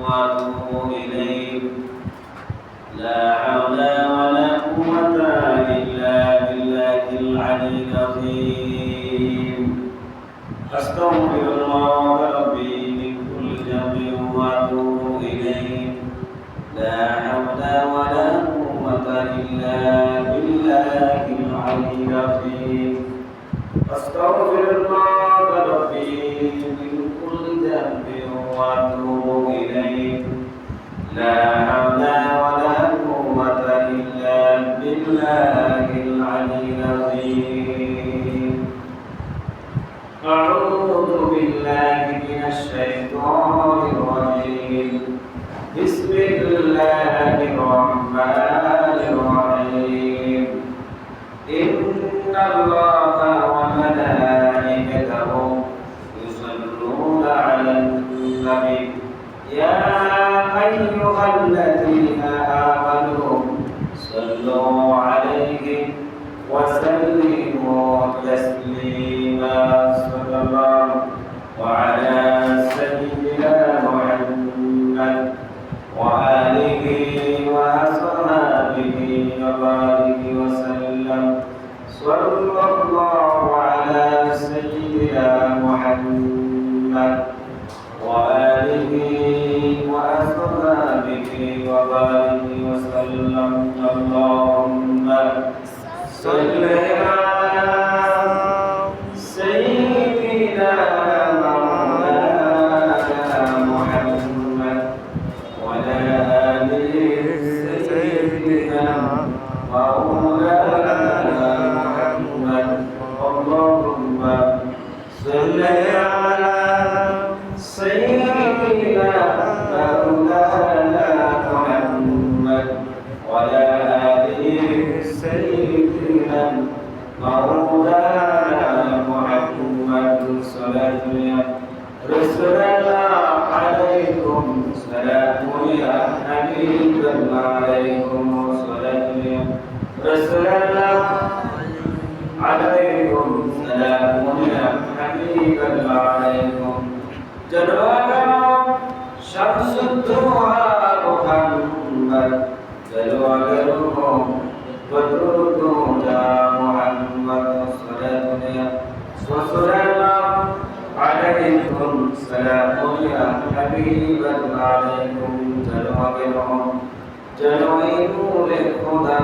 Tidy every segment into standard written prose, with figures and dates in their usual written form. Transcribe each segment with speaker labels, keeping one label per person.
Speaker 1: وأتوب إليه لا حول ولا قوة إلا بالله العلي العظيم أستغفر الله ربي من كل ذنب وأتوب إليه لا حول ولا قوة إلا بالله العلي العظيم أستغفر الله ربي من كل ذنب وأتوب إليه لا حول ولا قوة إلا بالله العلي العظيم أعوذ بالله من الشيطان الرجيم بسم الله الرحمن الرحيم إن الله وملائكته يصلون على النبي يا أيها الذين آمنوا صلوا عليه وسلموا تسليما صلى الله وعلى سيدنا محمد وآله وأصحابه وبارك وسلم صلى الله على سيدنا محمد وآله وأصحابه وبارك وسلم اللهم صل على سيدنا مولانا محمد وعلى آل سيدنا مولانا محمد اللهم صل على سيدنا مولانا محمد وعلى آل سيدنا مولانا محمد صلاة رسول الله عليكم سلام يا حبيب الله عليكم صلاة رسول الله عليكم سلام يا حبيب الله عليكم جلوة شمس الدعاء محمد جلوة بدر يا محمد صلاة وسلام عليكم سلام يا حبيب الله عليكم جلوة نور الهدى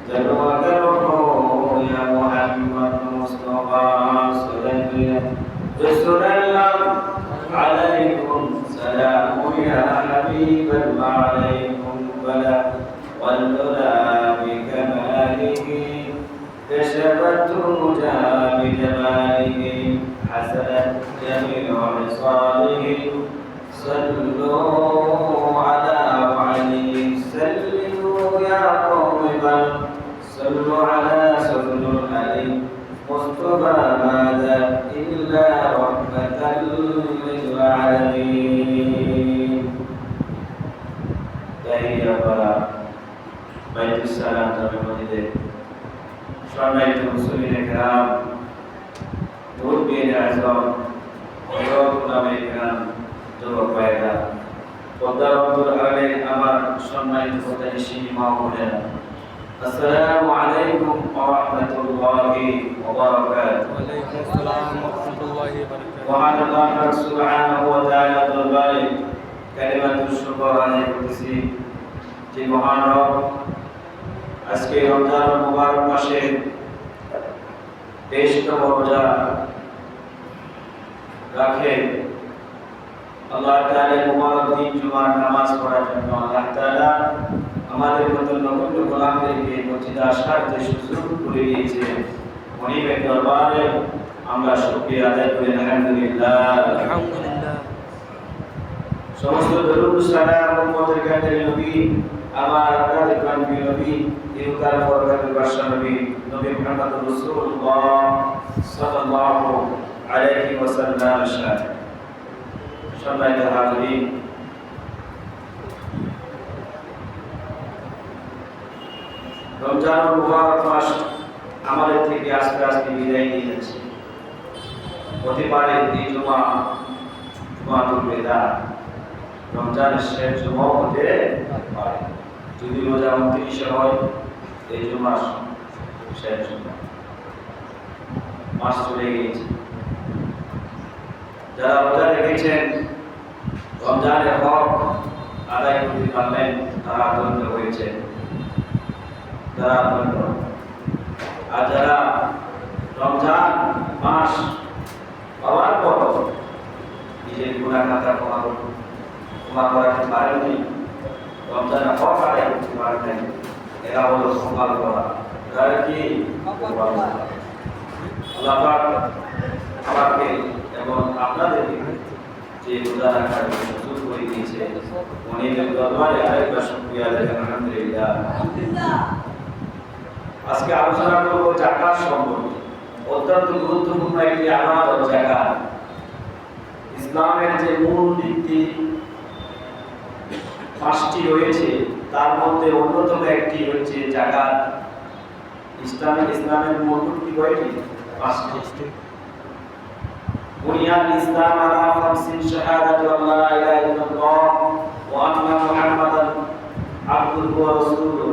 Speaker 1: جلوة يا محمد مصطفى صلاة رسول الله عليكم سلام يا حبيب الله عليكم بلا والعلا بكماله كشفت رجا بجماله حسنت جميع خصاله صلوا على عليه سلموا يا قوم بل صلوا على سبل العلي مصطفى ماذا إلا رحمة للعالمين تحية بلا بيت السلام تبع مجده সম্মানিত মুসলিম کرام মুরব্বিয়ান আযম এবং উলামায়ে کرام যুবক ভাইরা পদ্মাবতুল আলামিন আমার সম্মানিত প্রতিনিধি মা বোনেরা আসসালামু আলাইকুম ওয়া রাহমাতুল্লাহি ওয়া বারাকাতুহু ওয়া আলাইকুম আসসালাম ওয়া রাহমাতুল্লাহি ওয়া বারাকাতুহু মহান আল্লাহ সুবহানাহু ওয়া তাআলা দরবারে কালিমাতুশ শুকর আদায় করতেছি যে মহান রব আজকে রমজান মুবারক মাসে 23তম রোজা রাখে আল্লাহ তাআলা মুবারক দিন জুমার নামাজ পড়ার জন্য আল্লাহ তাআলা আমাদের মতো নতুন গোলামদেরকে মসজিদে আসার যে সুযোগ করে দিয়েছে মনিবের দরবারে আমরা শুকরিয়া আদায় করি আলহামদুলিল্লাহ আলহামদুলিল্লাহ সমস্ত দরুদ সালাম উম্মতের কাছে নবী আমার আপনাদের প্রাণপ্রিয় নবী ইহকাল পরকালের বাদশা নবী নবী মুহাম্মদ রাসূলুল্লাহ সাল্লাল্লাহু আলাইহি ওয়াসাল্লাম সম্মানিত হাজিরিন রমজান মুবারক মাস আমাদের থেকে আস্তে আস্তে বিদায় নিয়ে যাচ্ছে হতে পারে এই জুমাতুল বিদা রমজানের শেষ জুমা হতে পারে। যদি রোজা 29 হয় এই জুমা শেষ জুমা, মাস চলে গিয়েছে। যারা রোজা রেখেছেন রমজানের হক আদায় করতে পারলেন তারা ধন্য হয়েছে, তারা ধন্য। আর যারা রমজান মাস পাওয়ার পর নিজের গুনাহ খাতা ক্ষমা করাতে পারেননি, রমজানের হক আদায় করতে পারেন, এরা হলো সম্মান করা। তারা কি আল্লাহ পাক আমাকে এবং আপনাদেরকে যে রোজা রাখার সুযোগ করে দিয়েছে, উনি দরবারে আরেকবার শুকরিয়া আদায় করেন। আলহামদুলিল্লাহ। আজকে আলোচনা করব যাকাত সম্পর্কে। অত্যন্ত গুরুত্বপূর্ণ একটি আমানত যাকাত। ইসলামের যে মূল ভিত্তি 5টি রয়েছে, তার মধ্যে অন্যতম একটি হচ্ছে যাকাত। ইসলামের মূল ভিত্তি কয়টি? 5টি। বুনিয়াল ইসলাম আলা 5 শাহাদাতু আল্লা ইলাহা ইল্লাল্লাহ ওয়া আন্না মুহাম্মাদান আবদুহু ওয়া রাসূলুহু,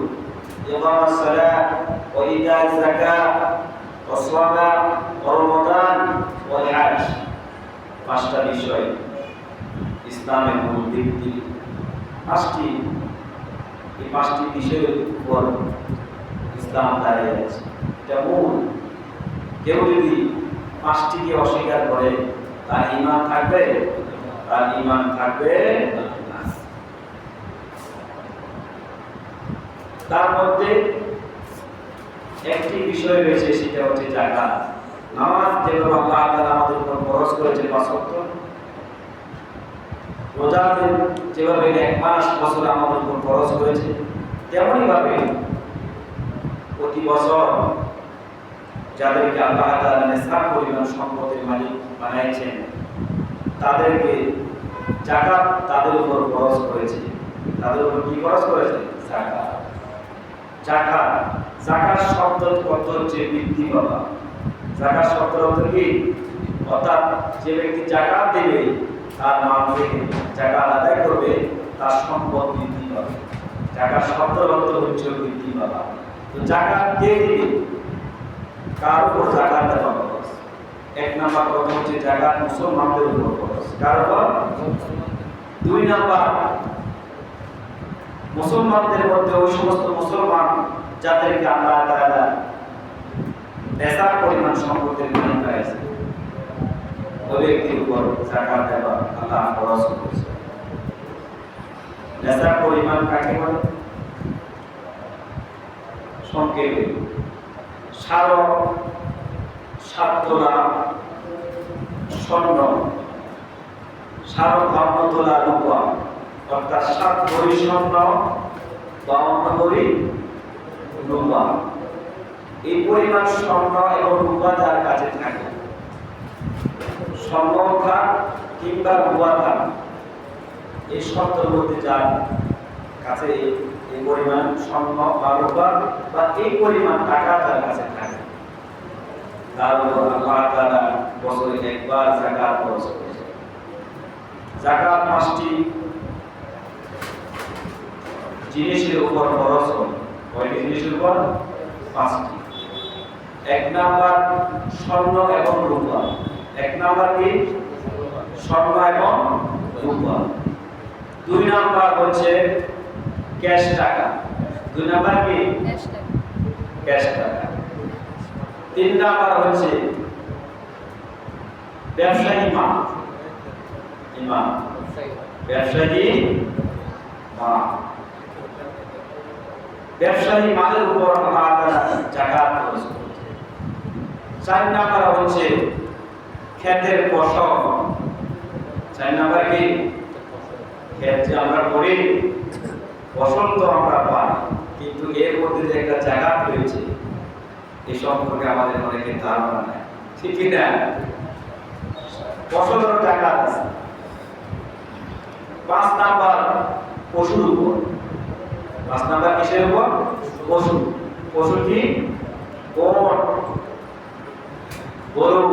Speaker 1: ইকামাস সালাত ওয়া ইতাজ যাকাত ওয়া সাওম ওয়া রমাদান ওয়াল হজ। 5টা বিষয় ইসলামের মূল ভিত্তি। 5টি, এই 5টি বিষয়ের উপর ইসলাম দাঁড়িয়ে আছে। এটা মূল। কেউ যদি 5টিকে অস্বীকার করে তার ঈমান থাকবে? তার ঈমান থাকবে না। তার মধ্যে একটি বিষয় রয়েছে, সেটা হচ্ছে যাকাত। নামাজ যেভাবে আল্লাহ তাআলা আমাদের উপর ফরজ করেছে 5 ওয়াক্ত, রোজা যেভাবে 1 মাস বছর আমাদের উপর ফরজ করেছে, তেমনি ভাবে প্রতি বছর যাদেরকে আল্লাহ তাআলা নিসাব পরিমাণ সম্পদের মালিক বানাইছেন তাদেরকে যাকাত তাদের উপর ফরজ করেছে। তাদের উপর কি ফরজ করেছে? যাকাত। যাকাত, যাকাত শব্দের অর্থ হচ্ছে বৃদ্ধি পাওয়া। যাকাত শব্দের অর্থ কি? অর্থাৎ যে ব্যক্তি যাকাত দেবে, তার মাল থেকে যাকাত আদায় করবে, তার সম্পদ বৃদ্ধি পাবে। যাকাত শব্দের অর্থ হচ্ছে বৃদ্ধি পাওয়া। তো যাকাত কে দিবে? কার উপর যাকাত দেওয়া ফরজ? 1 নাম্বার কথা হচ্ছে যাকাত মুসলমানদের উপর ফরজ। কার উপর? 2 নাম্বার, মুসলমানদের মধ্যে ওই সমস্ত মুসলমান যাদেরকে আল্লাহ তাআলা নেসাব পরিমাণ সম্পদের মালিক করেছে, ওই ব্যক্তির উপর যাকাত দেওয়া আল্লাহ ফরজ করেছে। নেসাব পরিমাণ কাকে বলে? সংক্ষেপে 7 তোলা স্বর্ণ, 52 তোলা রূপা, অর্থাৎ 7 ভরি স্বর্ণ, 52 ভরি রূপা। এই পরিমাণ স্বর্ণ এবং রূপা যার কাছে থাকে, স্বর্ণ থাক কিংবা রূপা থাক, এই শব্দের মধ্যে যার কাছে এই পরিমাণ স্বর্ণ বা রূপা বা এই পরিমাণ টাকা তার কাছে থাকে, তার উপর আল্লাহ তাআলা বছরে একবার যাকাত ফরজ করেছে। যাকাত 5টি জিনিসের উপর ফরজ হয়। কয়টি জিনিসের উপর? 5টি। 1 নাম্বার স্বর্ণ এবং রূপা। 1 নাম্বার কি? স্বর্ণ এবং রূপা। 2 নাম্বার হচ্ছে ক্যাশ টাকা। 2 নাম্বার কি? ক্যাশ টাকা। 3 নাম্বার হচ্ছে ব্যবসায়ী মাল। ইমান, ব্যবসায়ী মাল। ব্যবসায়ী মালের উপর আল্লাহ তাআলা যাকাত ফরজ করেছে। 4 নাম্বার হচ্ছে ক্ষেতের ফসল। 4 নাম্বার কি? ক্ষেত যে আমরা করি, ফসল তো আমরা পাই, কিন্তু এর মধ্যে যে একটা যাকাত রয়েছে এই সম্পর্কে আমাদের অনেকের ধারণা নাই, ঠিক কি না? ফসলের যাকাত আছে। 5 নাম্বার পশুর উপর। 5 নাম্বার কিসের উপর? পশু। পশু কি? ওট, গরু,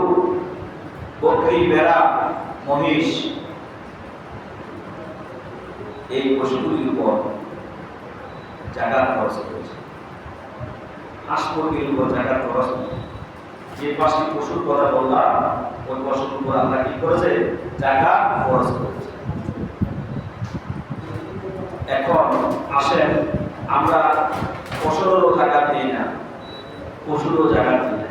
Speaker 1: বকরি, ভেড়া, মহিষ। এই পশুগুলির উপর জাকাত খরচ করেছে। হাঁস মুরগির উপর জাকাত খরচ, যে 5টি পশুর কথা বললাম ওই পশুর উপর আল্লাহ কি করেছে? জাকাত খরচ করেছে। এখন আসেন, আমরা ফসলেরও জাকাত দিই না, পশুরও জাকাত দিই না,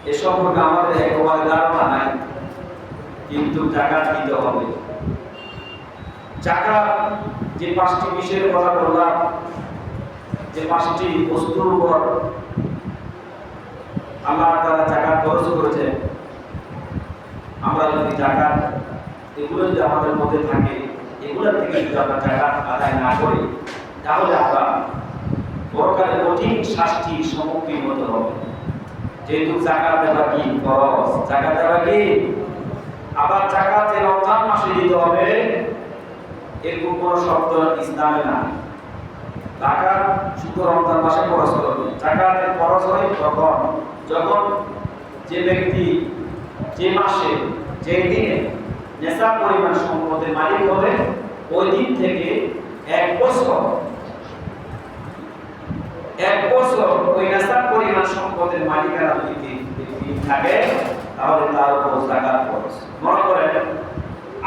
Speaker 1: এ সম্পর্কে আমাদের একেবারে ধারণা নাই, কিন্তু জাকাত দিতে হবে। জাকাত যে 5টি বিষয়ের কথা বললাম, যে 5টি বস্তুর উপর আল্লাহ তাআলা জাকাত খরচ করেছে, আমরা যদি জাকাত এগুলো যদি আমাদের মধ্যে থাকে, এগুলোর থেকে যদি আমরা জাকাত আদায় না করি, তাহলে আমরা পরকালে কঠিন শাস্তির সম্মুখীন হতে হবে। যেহেতু জাকাত দেওয়া কি খরচ, জাকাত দেওয়া কি, আবার জাকাত যে রমজান মাসে দিতে হবে এরকম কোন শব্দ ইসলামে না। জাকাত শুধু রমজান মাসে খরচ করবে। জাকাতের খরচ হয় তখন যখন যে ব্যক্তি যে মাসে যে দিনে নেশাব পরিমাণ সম্পদের মালিক হবে, ওই দিন থেকে 1 বছর ওই নেশাব পরিমাণ সম্পদের মালিকানা যদি থাকে, তাহলে তার উপর জাকাত খরচ। মনে করেন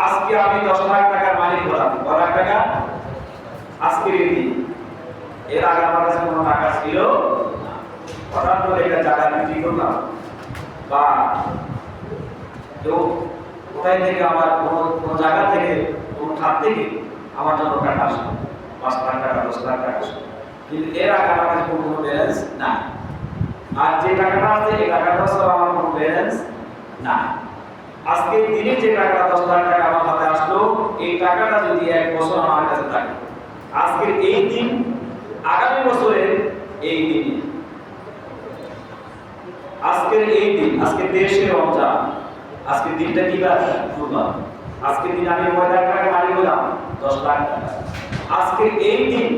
Speaker 1: আজকে আমি 10 লাখ টাকার মালিক হলাম, 10 লাখ টাকা আজকের দিন, এর আগে আমার কাছে কোনো টাকা ছিল না, হঠাৎ করে একটা জায়গা বিক্রি করলাম, বা তো কোথায় থেকে আমার কোনো জায়গা থেকে কোনো খাত থেকে আমার জন্য টাকা আসলো, 5 লাখ টাকা 10 লাখ টাকা আসলো, কিন্তু এর আগে আমার কাছে কোনো ব্যালেন্স নাই। আর যে টাকাটা আছে এই টাকাটা সব আমার কোনো ব্যালেন্স না। আজকে দিনে যে টাকা 10 লাখ টাকা আমার হাতে আসলো, এই টাকাটা যদি 1 বছর আমার কাছে থাকে, আজকের এই দিন আগামী বছরের এই দিনে, আজকের এই দিন, আজকে দেশে রমজান, আজকের দিনটা কি বার? বুধবার। আজকের দিন আমি 9 লাখ টাকা মালিক হলাম, 10 লাখ টাকা। আজকের এই দিন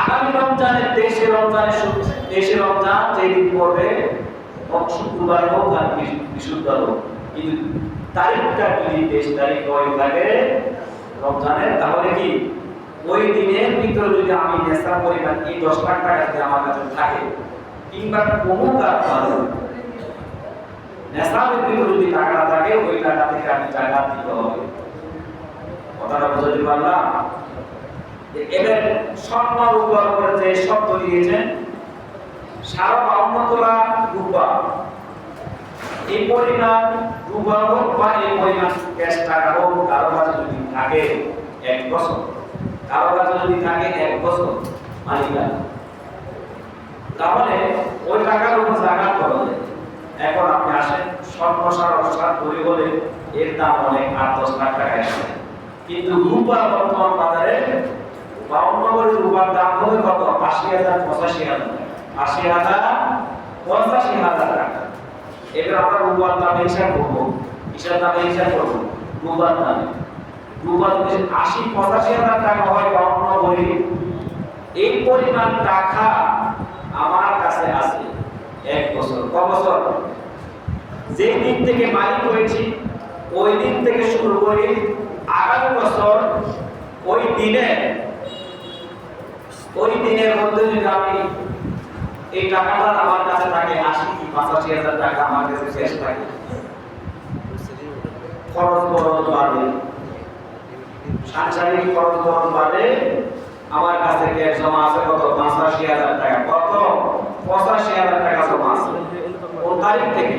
Speaker 1: আগামী রমজানের দেশে রমজান যেদিন পড়বে, শুক্রবার হোক আর বৃহস্পতিবার হোক, কিন্তু তারিখটা যদি 23 তারিখ হয় থাকে রমজানের, তাহলে কি ওই দিনের ভিতরে যদি আমি নেশা পরিমাণ এই 10 লাখ টাকা যদি আমার কাছে থাকে, কিংবা কোনো কারণে নেশাবের ভিতরে যদি টাকা থাকে, ওই টাকা থেকে আমি জাকাত দিতে হবে। কথাটা বুঝতে পারলাম? এবার স্বর্ণর উপর করে যে শব্দ দিয়েছেন 52 তোলা রূপা, এই পরিমাণ রূপা হোক বা এই পরিমাণ ক্যাশ টাকা হোক, কারো কাছে যদি থাকে 1 বছর, কারো কাছে যদি থাকে 1 বছর মালিকানা, তাহলে ওই টাকার উপর জাকাত করা যায়। এখন আপনি আসেন, স্বর্ণ সার তৈরি হলে এর দাম অনেক 8-10 লাখ টাকা আসে, কিন্তু রূপা বর্তমান বাজারে 52 ভরি রূপার দাম হবে কত? 80,000 85,000 80,000 টাকা। এবার আমরা রূপার দাম হিসাব করবো, রূপার দাম রূপা যদি 80-85,000 টাকা হয় 52 ভরি, এই পরিমাণ টাকা আমার কাছে আছে 1 বছর। ক বছর? যেই দিন থেকে মালিক হয়েছি ওই দিন থেকে শুরু করে আগামী বছর ওই দিনের মধ্যে যদি আমি এই টাকাটা আমার কাছে থাকে 80-85,000 টাকা আমার কাছে শেষ থাকে, খরচ বাড়ে, সাংসারিক খরচ বাড়ে, আমার কাছে ক্যাশ জমা আছে কত? 85,000 টাকা। কত? 85,000 টাকা জমা আছে। কোন তারিখ থেকে?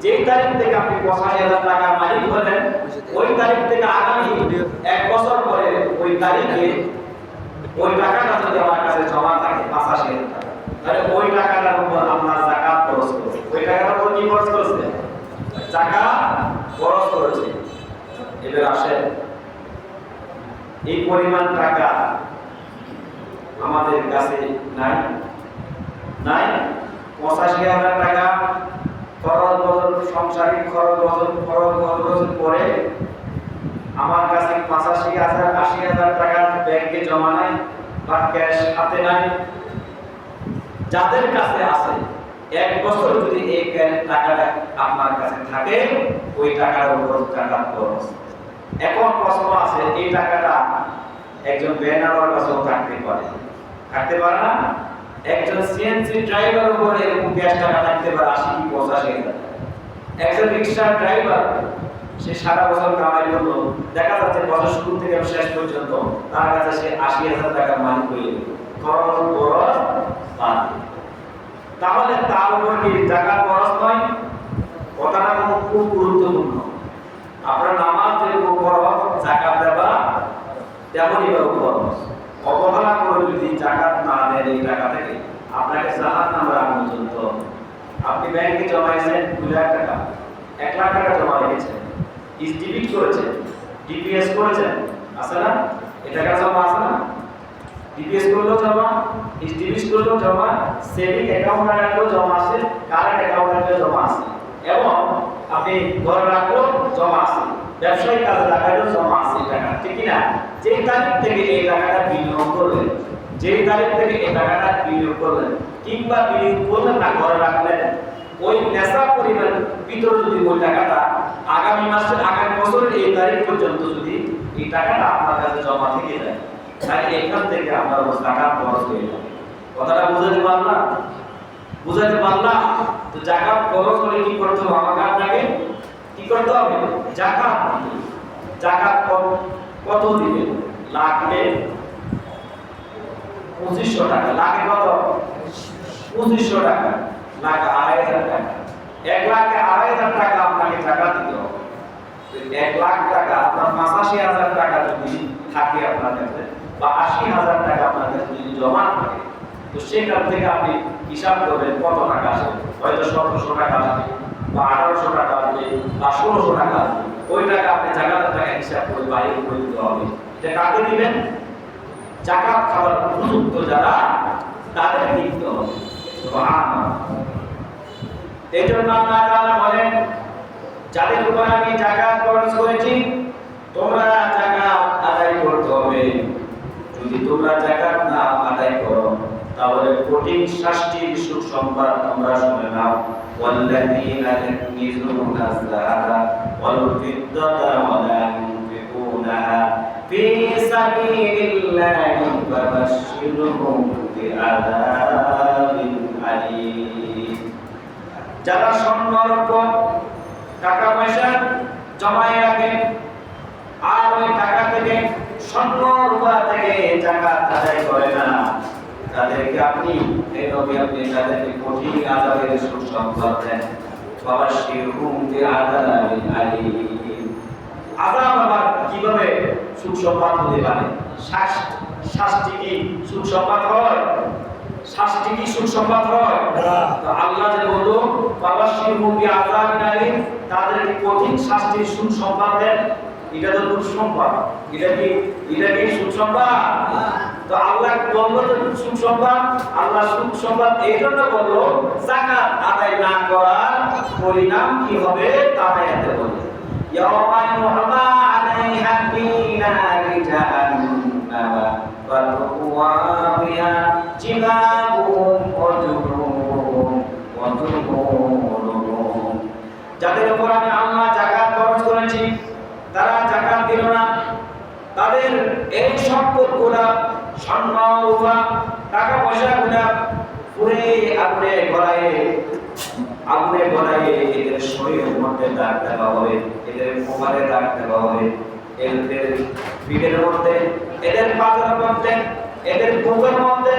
Speaker 1: যেই তারিখ থেকে আপনি 85,000 টাকা মালিক হলেন, ওই তারিখ থেকে আগামী 1 বছর পরে ওই তারিখে ওই টাকাটা যদি আমার কাছে জমা থাকে 85,000 টাকা, তাহলে ওই টাকাটার উপর আপনার যাকাত খরচ করছে। ওই টাকাটার উপর কি খরচ করেছে? যাকাত খরচ করেছে। এবার আসেন, এই পরিমাণ টাকা আমাদের কাছে নাই 85,000 টাকা খরচ বছর, সংসারিক খরচ বছর পরে আমার কাছে 85,000-80,000 টাকা ব্যাংকে জমা নাই বা ক্যাশ হাতে নাই। যাদের কাছে আছে 1 বছর যদি এই টাকাটা আপনার কাছে থাকে, ওই টাকার উপর জাকাত খরচ। এখন প্রশ্ন আছে, টাকাটা একজন ব্যানার কাছেও থাকতে পারে না? একজন সিএনসি ড্রাইভার উপরে এরকম ক্যাশ টাকা থাকতে পারে 80 কি 85 হাজার। একজন রিক্সা ড্রাইভার সে সারা বছর কামাই করলো, দেখা যাচ্ছে বছর শুরু থেকে শেষ পর্যন্ত তার কাছে সে 80,000 টাকার মালিক হয়ে গেল, খরচ খরচ বাদ। তাহলে তার উপর কি টাকা খরচ নয়? কথাটা খুব গুরুত্বপূর্ণ। আপনার নামাজ যেরকম খরচ, জাকাত দেওয়া তেমনই খরচ। অবহেলা করে যদি জাকাত না দেন এই টাকা থেকে, আপনাকে জাহান্নামের আগুন জ্বলতে হবে। আপনি ব্যাংকে জমাইছেন 2 লাখ টাকা, 1 লাখ টাকা জমা রেখেছেন, ডিবিট করেছেন, ডিপিএস করেছেন, আছে না? এই টাকা জমা আছে না? ডিপিএস করলেও জমা, ডিবিট করলেও জমা, সেভিং অ্যাকাউন্ট রাখলেও জমা আছে, কারেন্ট অ্যাকাউন্ট রাখলেও জমা আছে, এবং আপনি ঘরে রাখলেও জমা আছে, ব্যবসায়িক কাজে লাগাইলেও জমা আছে টাকা, ঠিক না? যেই তারিখ থেকে এই টাকাটা বিনিয়োগ করলেন, কিংবা বিনিয়োগ করলেন না, ঘরে রাখলেন, ওই নেশা পরিমাণ ভিতরে যদি ওই টাকাটা আগামী বছরের এই তারিখ পর্যন্ত যদি এই টাকাটা আপনার কাছে জমা থেকে যায়, তাহলে এখান থেকে আপনার টাকা খরচ হয়ে যাবে। কথাটা বুঝাতে পারলাম? তো জাকাত খরচ হলে কি করতে হবে? আমাকে আপনাকে কি করতে হবে? জাকাত কত দিবেন? লাখে 2500 টাকা। লাখে কত? 2500 টাকা। লাখ 2500 টাকা। 1 লাখে 2500 টাকা আপনাকে জাকাত দিতে হবে। 1 লাখ টাকা আপনার 85,000 টাকা যদি থাকে আপনার কাছে, বা 80,000 টাকা আপনার কাছে যদি জমা থাকে, তো সেখান থেকে আপনি হিসাব করবেন কত টাকা আসে। হয়তো 1700 টাকা আসবে, বা 1800 টাকা আসবে, বা 1600 টাকা আসবে। ওই টাকা আপনি জাকাতের টাকা হিসাব করে বাইরে করে দিতে হবে। এটা কাকে দিবেন? জাকাত খাওয়ার উপযুক্ত যারা, তাদের দিতে হবে। সুবহানাল্লাহ। এই জন্য আল্লাহ তাআলা বলেন, যাদের উপর আমি জাকাত খরচ করেছি তোমরা জাকাত আদায় করতে হবে। যদি তোমরা জাকাত না আদায় করো তাহলে কঠিন শাস্তির সুসংবাদ তোমরা শুনে নাও। ওয়াল্লাযীনা ইয়াকনিজুনা আয-যাহাবা ওয়াল ফিদ্দাতা ওয়া লা ইউনফিকুনাহা ফী সাবিলিল্লাহি ফাবাশশিরহুম বিআযাবিন আলীম। যারা স্বর্ণরৌপ্য টাকা পয়সা জমায় রাখে, আর ওই টাকা থেকে স্বর্ণ রূপা থেকে জাকাত আদায় করে না, তাদেরকে আপনি তাদেরকে কঠিন আযাবের সুসংবাদ দেন। ফাবাশশিরহুম বিআযাবিন আলীম। আযাব আবার কিভাবে সুসংবাদ হতে পারে? শাস্তি কি সুসংবাদ হয়? শাস্তি কি সুসংবাদ হয়? তো আল্লাহ যে বলল ফাবাশশিরহুম বিআযাবিন আলীম, তাদেরকে কঠিন শাস্তির সুসংবাদ দেন, এটা তো দুঃসংবাদ। এটা কি সুসংবাদ? তো আল্লাহ বলল যে সুসংবাদ, আল্লাহ সুসংবাদ এই জন্য বলল যাকাত আদায় না করার পরিণাম কি হবে তা আয়াতে বলে। ইয়াওমা ইউহমা আলাইহা ফি নারি জাহান্নাম ওয়া তুকওয়া বিহা জিবাহুম ওয়া জুনুবুহুম। যাদের উপর আমি আল্লাহ জাকাত খরচ করেছি তারা জাকাত দিল না, তাদের এই সম্পদগুলা, স্বর্ণ রূপা টাকা পয়সাগুলা পুরে আগুনে গলায় এদের শরীরের মধ্যে দাগ দেওয়া হবে, এদের কোমরে দাগ দেওয়া হবে, এদের পিঠের মধ্যে, এদের পায়ের মধ্যে, এদের বুকের মধ্যে,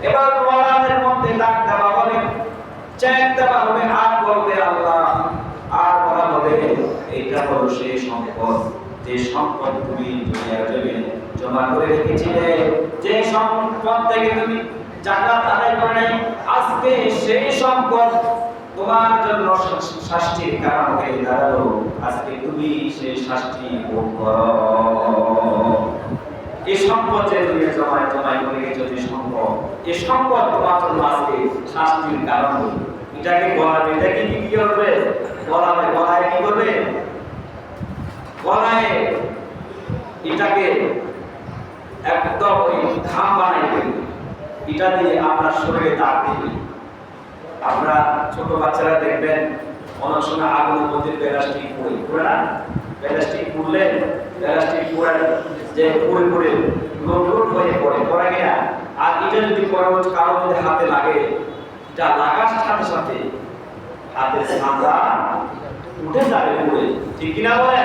Speaker 1: এবার মরাদের মধ্যে দাগ দেওয়া হবে, চেক দেওয়া হবে। আর বলবে আল্লাহ, আর বলা হবে এইটা হলো সেই সম্পদ, যে সম্পদ তুমি দুনিয়ার জমিনে জমা করে রেখেছিলে, যে সম্পদ থেকে তুমি জাকাত আদায় করে নাই, আজকে সেই সম্পদ তোমার জন্য শাস্তির কারণ হয়ে দাঁড়ালো। আজকে তুমি সেই শাস্তি ভোগ করো। এই সম্পদ যে তুমি জমায় করে গেছো, যে সম্পদ, এই সম্পদ তোমার জন্য আজকে শাস্তির কারণ হলো। এটাকে গলাবে, এটাকে কি করবে? গলায় কি করবে? গলায় এটাকে একদম ওই ঘাম বানাই ফেলবে, এটা দিয়ে আপনার শরীরে দাগ দিবে। আমরা ছোট বাচ্চারা দেখবেন অনেক সময় আগুনের মধ্যে প্লাস্টিক পুড়ে না, প্লাস্টিক পুড়লে প্লাস্টিক পুরা যে পুরে লোড হয়ে পড়ে কিনা। আর এটা যদি কারো যদি হাতে লাগে, এটা লাগার সাথে সাথে হাতের চামড়া উঠে যাবে পুরে, ঠিক কিনা বলে?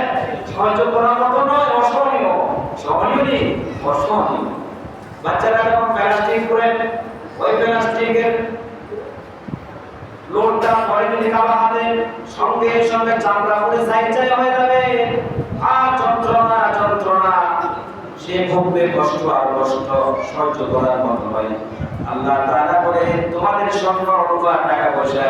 Speaker 1: সহ্য করার মতো নয়, অসহনীয়। সহনীয় নেই, অসহনীয়। বাচ্চারা যখন প্লাস্টিক করে ওই প্লাস্টিকের লোডটা পরে যদি কারো হাতে সঙ্গে সঙ্গে চামড়া পুড়ে চাই হয়ে যাবে। আর যন্ত্রণা সে ভোগবে, কষ্ট আর কষ্ট সহ্য করার মতো হয়। আল্লাহ তাআলা বলে তোমাদের স্বর্ণ রূপা টাকা পয়সা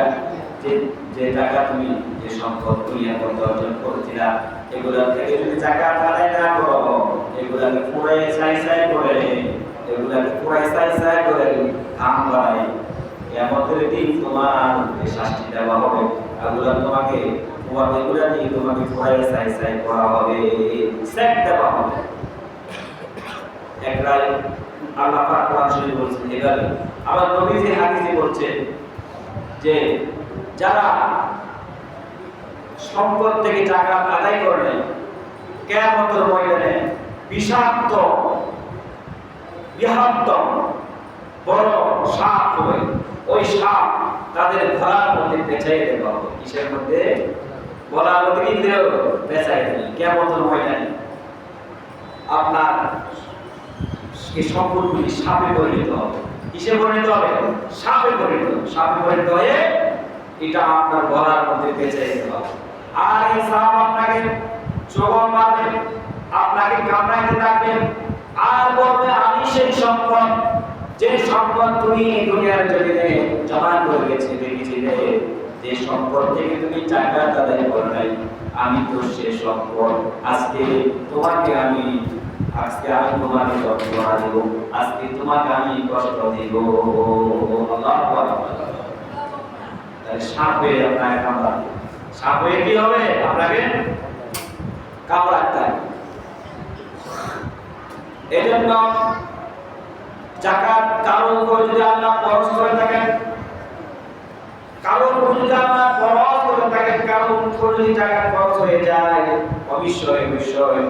Speaker 1: যে টাকা তুমি যে সম্পদ দুনিয়া মধ্যে অর্জন করেছিলা, এগুলা থেকে যদি যাকাত আদায় না করো, এগুলাকে পুরাই চাই করে কাম বাড়াই, কিয়ামতের দিন তোমার শাস্তি দেওয়া হবে। এগুলা তোমাকে এগুলা নিয়ে তোমাকে পুরাই চাই করা হবে, সেট দেওয়া হবে। একরাই আল্লাহ পাক কোরআন শরীফে বলছেন এভাবে। আবার নবীজি হাদিসে বলছেন যে যারা সম্পদ থেকে টাকা আদায় করে কিয়ামতের ময়দানে বিষাক্ত বৃহত্তম বড় সাপ হবে, ওই সাপ তাদের গলার মধ্যে পেঁচাই দেওয়া হবে। কিসের মধ্যে? গলার মধ্যে কি দেওয়া পেঁচাই দেবে কিয়ামতের ময়দানে। আপনার এই সম্পদগুলি সাপে পরিণত হবে। কিসে পরিণত হবে? সাপে পরিণত হয়ে এটা আপনার গলার মধ্যে পেঁচে যেতে হবে। আর এই সাপ আপনাকে চোখ মারবে, আপনাকে কামড়াইতে থাকবে, আর বলবে আমি সেই সম্পদ, যে সম্পদ তুমি দুনিয়ার জমিনে জমা করে রেখেছিলে, যে সম্পদ থেকে তুমি টাকা আদায় করো নাই, আমি তো সে সম্পদ আজকে আমি তোমাকে যন্ত্রণা দেব, আজকে তোমাকে আমি কষ্ট দেব। আল্লাহু আকবার। তাহলে সাপ হয়ে আপনাকে কামড়াবে। সাপ হয়ে কি হবে? আপনাকে কামড়াতে। এজন্য যাকাত কারোর উপর যদি আল্লাহ ফরজ করে থাকেন, কারোর উপর যদি আল্লাহ ফরজ করে থাকেন, কারোর উপর যদি যাকাত ফরজ হয়ে যায়, অবশ্যই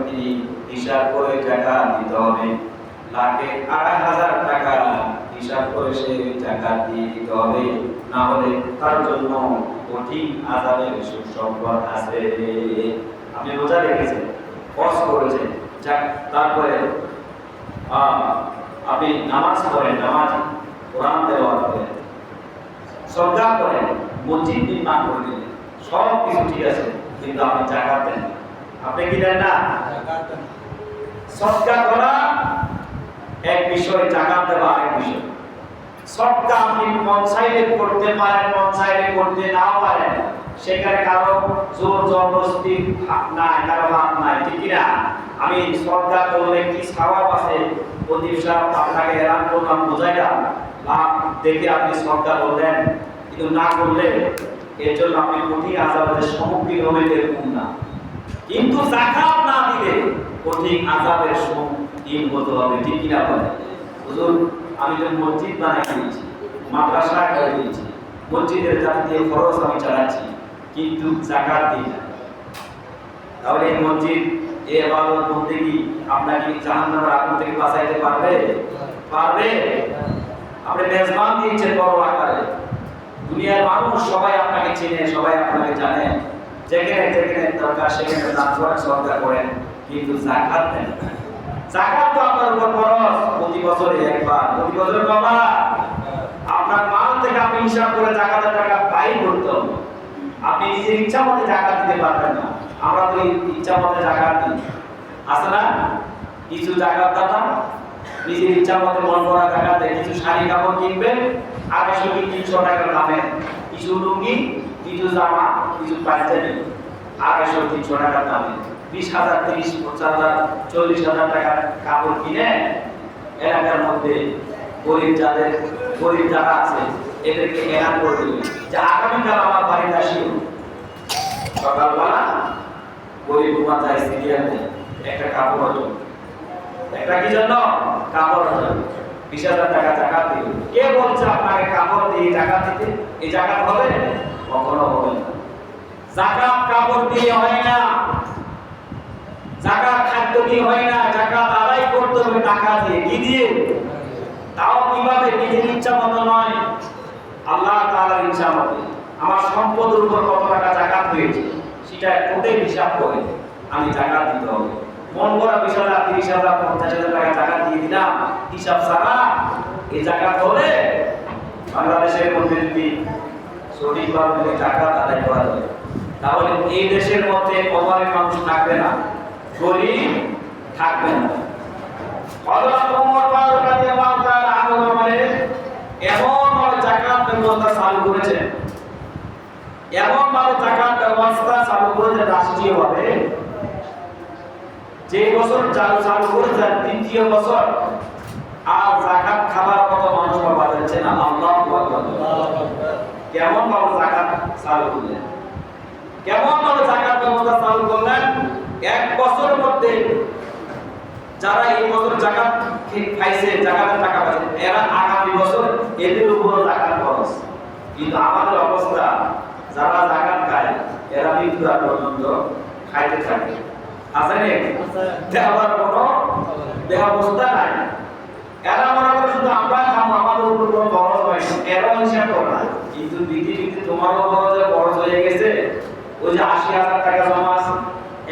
Speaker 1: তিনি হিসাব করে যাকাত দিতে হবে। লাখে ২৫০০ টাকা হিসাব করে সে যাকাত দিয়ে দিতে হবে, না হলে তার জন্য কঠিন আযাবের সুসংবাদ আছে। আপনি রোজা রেখেছেন, হজ করেছেন, তারপরে আপনি নামাজ পড়েন, কোরআন তেলাওয়াত করেন, সদকা করেন, মসজিদ নির্মাণ করে দিলেন, সব কিছু ঠিক আছে, কিন্তু আপনি যাকাত দেন। আপনি কি দেন না? সদকা করা এক বিষয়, যাকাত দেওয়া আরেক বিষয়। সদকা আপনি মন চাইলে করতে পারেন, মন চাইলে করতে নাও পারেন, সেখানে কারো জোর জবরদস্তি না, কারো হাত নাই, ঠিক না? আমি সদকা করলে কি সওয়াব আছে, প্রদীপ সাহেব আপনাকে এলান করলাম, বুঝাইলাম, লাভ দেখে আপনি সদকা করলেন, কিন্তু না করলে এর জন্য আপনি কঠিন আযাবের সম্মুখীন হবেন, এরকম না। কিন্তু যাকাত না দিলে কঠিন আযাবের সম্মুখীন হতে হবে, ঠিক কিনা বলেন? হুজুর আমি তো মসজিদ বানাই দিয়েছি, মাদ্রাসা করে দিয়েছি, মসজিদের জাতীয় খরচ আমি চালাচ্ছি, কিন্তু যাকাত দিই না, তাহলে এই মসজিদ এই ইবাদত করতে কি আপনাকে জাহান্নামের আগুন থেকে বাঁচাইতে পারবে? আপনি মেজবান দিয়েছেন বড় আকারে, দুনিয়ার মানুষ সবাই আপনাকে চেনে, সবাই আপনাকে জানে, যেখানে দরকার সেখানে দান করেন, সদকা করেন, কিন্তু যাকাত দেন না। যাকাত তো আপনার উপর খরচ, প্রতি বছরে একবার, প্রতি বছরে কবার? আপনার মাল থেকে আপনি হিসাব করে যাকাতের টাকা ব্যয় করতে হবে। আপনি নিজের ইচ্ছা মতো যাকাত দিতে পারবেন না। আমরা তো ইচ্ছা মতো যাকাত দিই, আছে না? কিছু যাকাত দাতা নিজের ইচ্ছা মতো মন করা যাকাত দেয়। কিছু শাড়ি কাপড় কিনবে ২৫০-৩০০ টাকার দামে, কিছু লুঙ্গি, কিছু জামা, কিছু পাঞ্জাবি ২৫০-৩০০ টাকার দামে, ২০,০০০, ৩০,০০০, ৫০,০০০, ৪০,০০০ টাকার কাপড় কিনে এলাকার মধ্যে গরিব যারা আছে এদেরকে এলান করে দিবে যে আগামীকাল আমার বাড়িতে আসিও। সকালবেলা গরিব যায় সিরিয়ালে একটা কাপড় হতো, একটা কি জন্য? কাপড় হতো। ২০,০০০ টাকা যাকাত দিবে। কে বলছে আপনাকে কাপড় দিয়ে যাকাত দিতে? এই যাকাত হবে? কখনো হবে না। যাকাত কাপড় দিয়ে হয় না। যাকাত খাদ্য দিয়ে হয় না, যাকাত আদায় করতে হবে টাকা দিয়ে। কি দিয়ে? তাও কিভাবে? নিজের ইচ্ছা মতো নয়, আল্লাহ তাআলার ইচ্ছা মতো। আমার সম্পদের উপর কত টাকা যাকাত হয়েছে সেটা কোটে হিসাব করে আমি যাকাত দিতে হবে। মন করা বিষয় না, 30,000 50,000 টাকা যাকাত দিয়ে দিলাম হিসাব ছাড়া, এই যাকাত হবে? বাংলাদেশের মধ্যে যদি সঠিকভাবে যদি যাকাত আদায় করা যায়, তাহলে এই দেশের মধ্যে অভাবের মানুষ থাকবে না, গরিব থাকবে না। হযরত ওমর ফারুক রাদিয়াল্লাহু তাআলা আনহু বলেন, এমন ভাবে যাকাত ব্যবস্থা চালু করেছেন, এমন ভাবে যাকাত ব্যবস্থা চালু করেছেন রাষ্ট্রীয়ভাবে, যে বছর চালু করেছেন দ্বিতীয় বছর আর যাকাত খাবার কত মানুষ পাওয়া যাচ্ছে না। আল্লাহু আকবার। কেমন ভাবে যাকাত চালু করলেন, কেমন ভাবে যাকাত ব্যবস্থা চালু করলেন। এক বছরের মধ্যে যারা এই বছর যাকাত খাইছে, যাকাতের টাকা পাইছে, এরা আগামী বছর এদের উপর যাকাত খরচ। কিন্তু আমাদের অবস্থা, যারা যাকাত খায় এরা মৃত্যু পর্যন্ত খাইতে থাকে, আছে না? দেওয়ার কোনো ব্যবস্থা নাই। এরা মনে করে শুধু আমরা খাবো, আমাদের উপর কোনো খরচ হয় না, এরা হিসাব করে না। কিন্তু পৃথিবীতে তোমারও খরচ হয়ে গেছে। ওই যে 80,000 টাকা জমা আছে,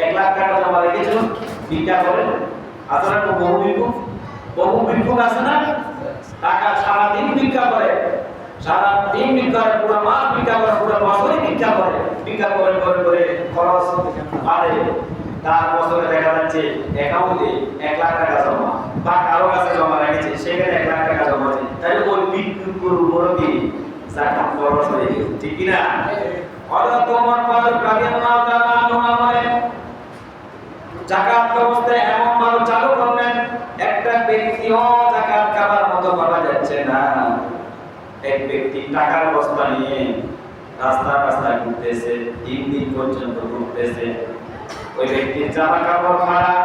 Speaker 1: 1 লাখ টাকা জমা রেখেছো, ভিক্ষা করে। আসলে তো বহু ভিক্ষুক আছে না, টাকা সারাদিন ভিক্ষা করে, সারাদিন ভিক্ষা করে, পুরো মাস ভিক্ষা করে, পুরো বছরই ভিক্ষা করে, ভিক্ষা করে করে করে খরচ বাড়ে। তার বছরে দেখা যাচ্ছে অ্যাকাউন্টে 1 লাখ টাকা জমা, বা কারো কাছে জমা রেখেছে, সেখানে 1 লাখ টাকা জমা আছে। তাহলে ওই ভিক্ষুকের উপরও কি যাকাত খরচ হয়ে গেছে, ঠিক কি না? হযরত ওমর ফারুক রাদিয়াল্লাহু তাআলা আনহু বলেন, যাকাত ব্যবস্থা এমন ভাবে চালু করলেন, একটা ব্যক্তিও যাকাত খাবার মতো পাওয়া যাচ্ছে না। এক ব্যক্তি টাকার বস্তা নিয়ে রাস্তা রাস্তা ঘুরতেছে, 3 দিন পর্যন্ত ঘুরতেছে। ওই ব্যক্তির জামা কাপড় ফাড়া,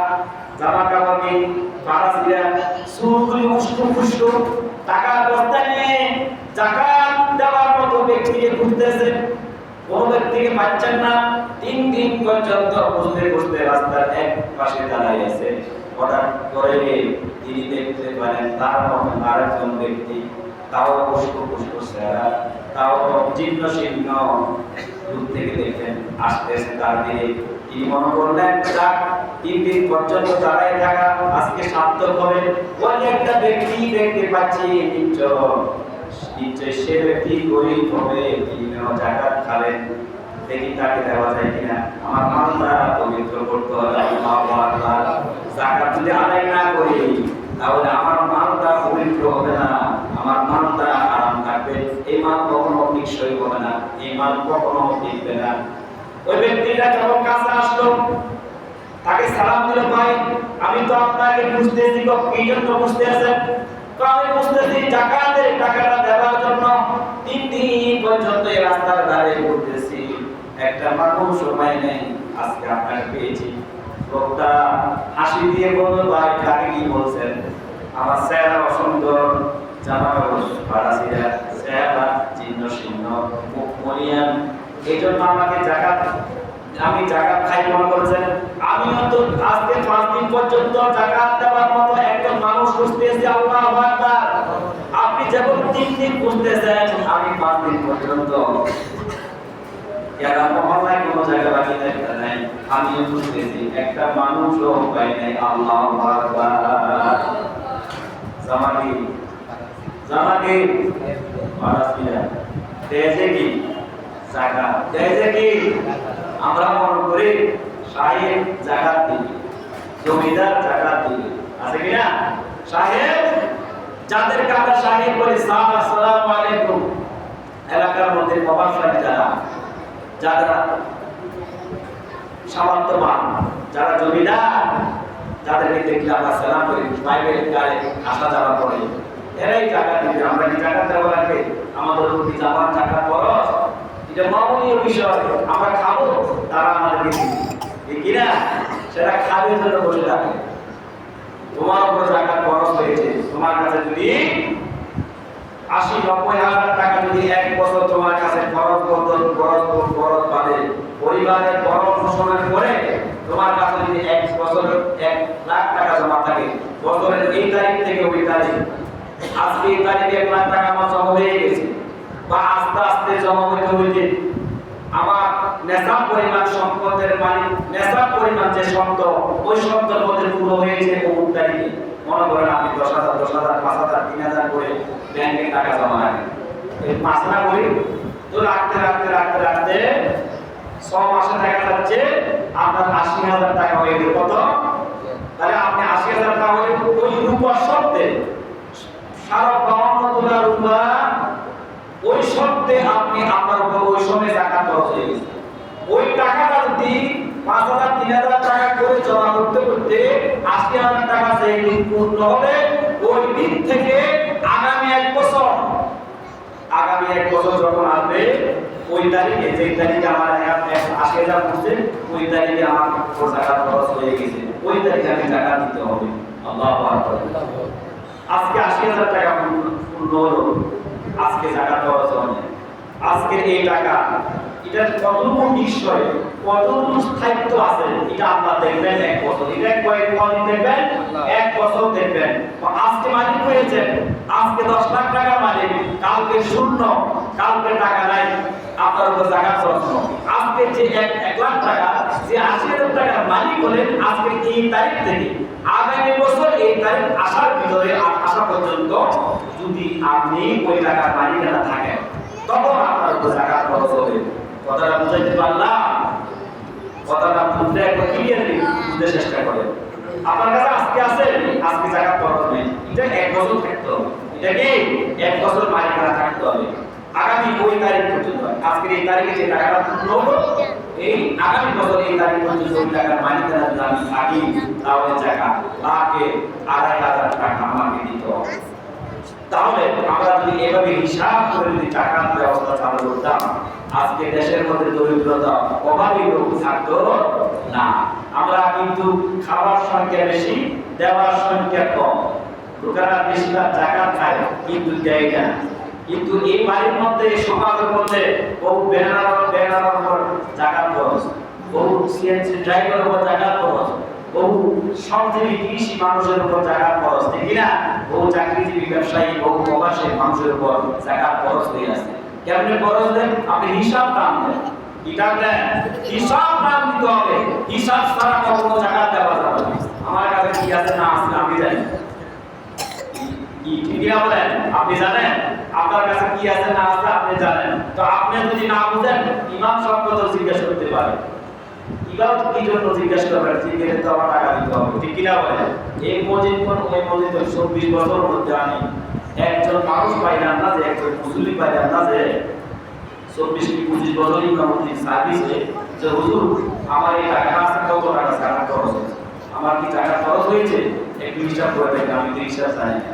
Speaker 1: জামা কাপড় কি ফাড়া ছিল, চুলগুলি উস্কো খুস্কো, টাকার বস্তা নিয়ে যাকাত দেওয়ার মতো ব্যক্তিকে ঘুরতেছে, কোন ব্যক্তিকে পাচ্ছেন না। 3 দিন পর্যন্ত খুঁজতে খুঁজতে রাস্তার এক পাশে দাঁড়াই আছে। হঠাৎ করে তিনি দেখতে পারেন তার মতো আরেকজন ব্যক্তি, তাও উস্কো খুস্কো চেহারা, তাও জীর্ণ শীর্ণ, দূর থেকে দেখেন আসতেছে তার দিকে। তিনি মনে করলেন, যাক 3 দিন পর্যন্ত দাঁড়াই থাকা আজকে সার্থক হবে। ওই একটা ব্যক্তি দেখতে পাচ্ছি, নিশ্চয় সে ব্যক্তি গরিব হবে, তিনিও যাকাত খাবেন, দেখি তাকে দেওয়া যায় কিনা। আমার মালটা পবিত্র করতে হবে। আল্লাহু আকবার। যাকাত যদি আদায় না করি তাহলে আমার মালটা পবিত্র হবে না, আমার মালটা হারাম থাকবে। এই মাল কখনো নিশ্চয় হবে না, এই মাল কখনো টিকবে না। ওই ব্যক্তিটা যখন কাছে আসলো, তাকে সালাম দিল, ভাই আমি তো আপনাকে বুঝতেছি, কি জন্য বুঝতে আছেন? তো আমি বুঝতেছি যাকাতের টাকাটা দেওয়ার জন্য 3 দিন পর্যন্ত এই রাস্তার ধারে ঘুরতেছি, একটা মানুষ সময় নেই, আজকে আপনাকে পেয়েছি। লোকটা হাসি দিয়ে বলল, ভাই কাকে কি বলছেন? আমার চেহারা অসুন্দর, জামা কাপড় ফাড়া ছিঁড়া, চেহারা জীর্ণ শীর্ণ, মুখ মলিয়ান, এই জন্য আমাকে আমি যাকাত খাই মনে করছেন। আমিও তো আজকে 5 দিন পর্যন্ত যাকাত দেওয়ার মতো একজন মানুষ খুঁজতেছি। আল্লাহু আকবার। আপনি যখন 3 দিন খুঁজতেছেন, আমি 5 দিন পর্যন্ত এরা মহল্লায় কোনো জায়গা বাকি নাই, আমিও খুঁজতেছি, একটা মানুষও পাই নাই। আল্লাহু আকবার। জামাকি মারাসিয়া তেজে কি জাকাত, তেজে কি আমরা মনে করি সাহেব যাকাত দিবে, জমিদার যাকাত দিবে, আছে কি না? সাহেব, যাদেরকে আমরা সাহেব বলি, আসসালামু আলাইকুম, এলাকার মধ্যে প্রভাবশালী যারা সামর্থ্যবান, যারা জমিদার, যাদেরকে দেখলে আমরা সালাম করি, বাইবেল গায়ে আসা যাওয়া করে, এরাই যাকাত দিবে। আমরা কি যাকাত দেওয়া লাগবে? আমাদের উপর কি জামাত যাকাত খরচ? এটা মামুলীয় বিষয়, আমরা খাবো, তারা আমাদেরকে দিবে, ঠিক কিনা? সেটা খাবে জন্য বসে থাকে। তোমার উপর যাকাত খরচ হয়েছে, তোমার কাছে যদি 80-90 হাজার টাকা যদি 1 বছর তোমার কাছে খরচ বাদে পরিবারের ভরণ পোষণের পরে তোমার কাছে যদি 1,00,000 টাকা জমা থাকে, বছরের এই তারিখ থেকে ওই তারিখ, আজকে এই তারিখে 1,00,000 টাকা আমার জমা হয়ে গেছে, বা আস্তে আস্তে জমা হইতে হইতে আমার নেশাব পরিমাণ সম্পদের মালিক, নেশাব পরিমাণ যে শব্দ, ওই শব্দের মধ্যে পুরো হয়েছে কোন তারিখে। মনে করেন আপনি 10,000, 5,000, 3,000 করে ব্যাংকে টাকা জমা রাখেন, এই 5 না করি তো রাখতে 6 মাসে দেখা যাচ্ছে আপনার 80,000 টাকা হয়ে গেল। কত? তাহলে আপনি 80,000 টাকা হলে ওই রূপার শব্দে 52 তোলা রূপা, ওই শব্দে আপনি আপনার উপর ওই সময় যাকাত খরচ হয়ে গেছে। ওই টাকাটা যদি 5,000, 3,000 টাকা করে জমা করতে 80,000 টাকা সেই দিন পূর্ণ হবে, ওই দিন থেকে আগামী 1 বছর যখন আসবে, ওই তারিখে, যে তারিখে আমার 80,000 পড়ছে, ওই তারিখে আমার উপর যাকাত খরচ হয়ে গেছে, ওই তারিখে আমি যাকাত দিতে হবে। আল্লাহু আকবার। আজকে 80,000 টাকা পূর্ণ হলো, আজকে যাকাত খরচ হবে। আজকের এই টাকা, এটার কতটুকু নিশ্চয়, কতটুকু স্থায়িত্ব আছে, এটা আপনারা দেখবেন 1 বছর। এটা কয়েকদিন দেখবেন, 1 বছর দেখবেন। আজকে মালিক হয়েছেন, আজকে 10 লাখ টাকা মালিক, কালকে শূন্য, কালকে টাকা নাই, আপনার উপর যাকাত খরচ হবে। আজকে যে 1 লাখ টাকা, যে 80,000 টাকার মালিক হলেন, আজকে এই তারিখ থেকে আগামী বছর এই তারিখ আসার ভিতরে, আসা পর্যন্ত যদি আপনি ওই টাকার মালিকানা থাকেন, তখন আপনার উপর যাকাত খরচ হবে। কথাটা বুঝাইতে পারলাম? কথাটা বুঝতে একবার ক্লিয়ারলি বুঝতে চেষ্টা করেন। আপনার কাছে আজকে আছে, আজকে যাকাত খরচ নেই, এটা 1 বছর থাকতে হবে। এটা কি 1 বছর মালিকানা থাকতে হবে। আগামী ওই তারিখ পর্যন্ত, আজকের এই তারিখে যে টাকাটা পূর্ণ হলো, এই আগামী বছর এই তারিখ পর্যন্ত ওই টাকার মালিকানা যদি আমি থাকি, তাহলে যাকাত লাখে 2,500 টাকা আমাকে দিতে হবে। তাহলে আমরা যদি এভাবে হিসাব করে যদি টাকার ব্যবস্থা চালু করতাম, আজকে দেশের মধ্যে দরিদ্রতা, অভাবী লোক থাকতো না। আমরা কিন্তু খাবার সংখ্যা বেশি, দেওয়ার সংখ্যা কম। লোকেরা বেশিরভাগ যাকাত খায় কিন্তু দেয় না। কিন্তু এই বাড়ির মধ্যে, সমাজের মধ্যে বহু বেনার উপর যাকাত খরচ, বহু সিএনজি ড্রাইভারের উপর যাকাত খরচ, বহু শ্রমজীবী কৃষি মানুষের উপর যাকাত খরচ, ঠিক না? বহু চাকরিজীবী ব্যবসায়ী, বহু প্রবাসী মানুষের উপর যাকাত খরচ হয়ে আছে। কেমনে খরচ দেন? আপনি হিসাব টান দেন, হিসাব টান দিতে হবে। হিসাব ছাড়া কখনো যাকাত দেওয়া যাবে না। আমার কাছে কি আছে না আছে আমি জানি, ঠিক না বলেন? আপনি জানেন আপনার কাছে কি আছে না আছে আপনি জানেন। তো আপনি যদি না বুঝেন, ইমাম সাহেবকে তো জিজ্ঞেস করতে পারেন। ইমাম কি জন্য জিজ্ঞেস করবেন? জিজ্ঞেস তো আমার টাকা দিতে হবে, ঠিক না বলেন? এই মসজিদ কোন ওই মসজিদ 24 বছরের মধ্যে আমি একজন মানুষ পাইলাম না, যে একজন মুসলিম পাইলাম না, যে 24-25 বছর ইমামতি সার্ভিসে, যে হুজুর আমার এই টাকা আছে, কত টাকা যাকাত খরচ হয়েছে, আমার কি টাকা খরচ হয়েছে, একটু হিসাব করে দেখেন। আমি তো হিসাব জানি না,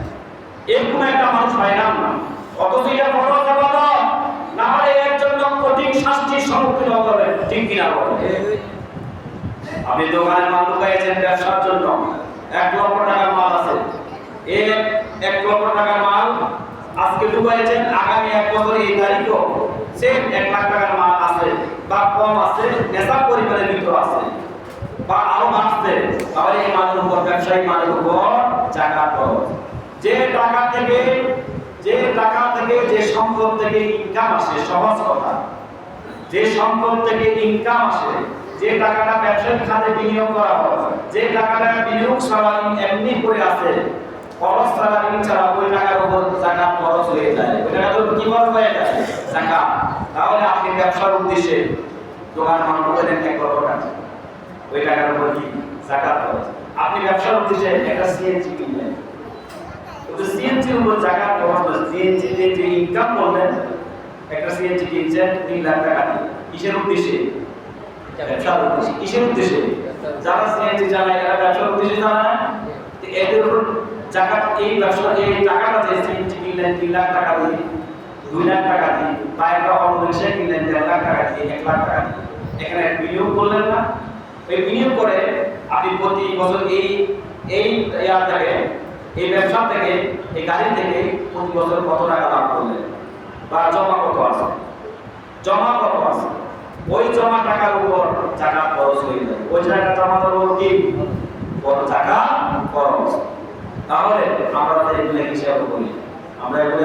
Speaker 1: এরকম একটা মানুষ পাইলাম না। অথচ এটা বড় ইবাদত, না হলে এর জন্য কঠিন শাস্তির সম্মুখীন হতে হবে, ঠিক কিনা বলেন? আপনি দোকানে মাল ঢুকাইছেন ব্যবসার জন্য, 1 লক্ষ টাকার মাল আছে, এই 1 লক্ষ টাকার মাল আজকে ঢুকাইছেন, আগামী 1 বছর এই তারিখও সেম 1 লাখ টাকার মাল আছে, বা কম আছে, নেশাব পরিমাণের ভিতর আছে, বা আরো বাড়ছে, তাহলে এই মালের উপর, ব্যবসায়ী মালের উপর যাকাত খরচ। যে টাকা থেকে, যে সম্পদ থেকে ইনকাম আসে, সহজ কথা, যে সম্পদ থেকে ইনকাম আসে, যে টাকাটা ব্যবসায়িক খাতে বিনিয়োগ করা হয়, যে টাকাটা বিনিয়োগ ছাড়া এমনি করে আছে, খরচ ছাড়া, ঋণ ছাড়া, ওই টাকার উপর যাকাত খরচ হয়ে যায়। ওই টাকা তো কি হয়ে যায়? যাকাত। তাহলে আপনি ব্যবসার উদ্দেশ্যে দোকান মাল করেন 1 লক্ষ টাকা, ওই টাকার উপর কি যাকাত খরচ। আপনি ব্যবসার উদ্দেশ্যে একটা সিএনজি কিনলেন, তো সিএনজির উপর যাকাত খরচ। সিএনজি যে ইনকাম করলেন, একটা সিএনজি কিনছেন 3 লাখ টাকা দিয়ে, কিসের উদ্দেশ্যে? ব্যবসার উদ্দেশ্যে। কিসের উদ্দেশ্যে? যারা সিএনজি চালায় এরা ব্যবসার উদ্দেশ্যে চালায় না, এদের উপর যাকাত, এই ব্যবসা, এই টাকাটা যে সিএনজি কিনলেন 3 লাখ টাকা দিয়ে, 2 লাখ টাকা দিয়ে, বা একটা অটোরিকশা কিনলেন 1.5 লাখ টাকা দিয়ে, 1 লাখ টাকা দিয়ে, এখানে বিনিয়োগ করলেন না? এই বিনিয়োগ করে আপনি প্রতি বছর এই ব্যবসা থেকে, এই গাড়ি থেকে প্রতি বছর কত টাকা লাভ করলেন, বা জমা কত আছে, ওই জমা টাকার উপর জাকাত খরচ হয়ে যায়। ওই টাকা জমা দেওয়ার উপর কি বড় টাকা খরচ। তাহলে আমরা এগুলো হিসাব করি, আমরা এগুলো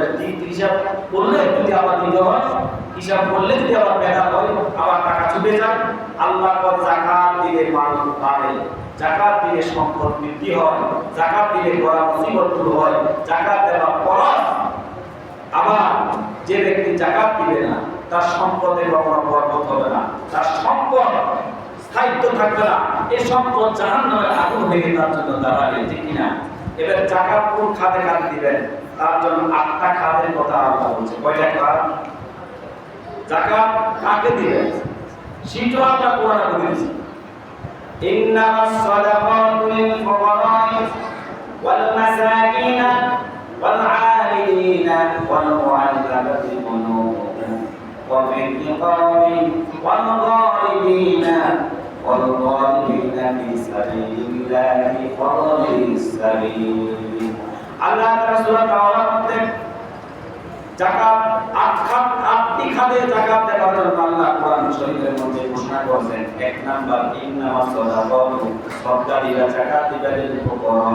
Speaker 1: হিসাব করলে যদি আবার দিতে হয়, হিসাব করলে যদি আবার বেড়া হয়, আবার টাকা চুপে যায়। আল্লাহ পর জাকাত দিলে মানুষ বাড়ে, জাকাত দিলে সম্পদ বৃদ্ধি হয়, জাকাত দিলে বড় মুসিবত দূর হয়, জাকাত দেওয়া খরচ। আবার যে ব্যক্তি জাকাত দিবে না তার সম্পদে কখনো বরকত হবে না, তার সম্পদ স্থায়িত্ব থাকবে না, এই সম্পদ জাহান্নামের আগুন হয়ে তার জন্য দাঁড়াবে, ঠিক কিনা? এবার জাকাত কোন খাতে খাতে দিবেন, তার জন্য 8টা খাতের কথা আল্লাহ বলছে। কয়টা খাত? জাকাত কাকে দিবেন সেটা আমরা কোরআনে বলে দিয়েছি। ইন্নামাস সাদাকাতু লিল ফুকারা'i ওয়াল মাসাকিন ওয়াল 'আমিলিনা ওয়াল মু'আল্লাফাতি কুলুবুহুম ওয়া ফির রিকাবি ওয়াল গহারিমিনা ওয়াল গালিমিনা ফি সাবিলিল্লাহি ফাদলিস সাবিল। আল্লাহ তাআলা সূরা তাওরার মধ্যে যাকাত 8টি খাতে যাকাত দেওয়ার জন্য আল্লাহ কোরআন শরীফের মধ্যে ঘোষণা করেছেন। 1 নাম্বার ইন্নামাস সাদাকাতু, সদকা দিবা, যাকাত দিবা, লিল ফুকারা,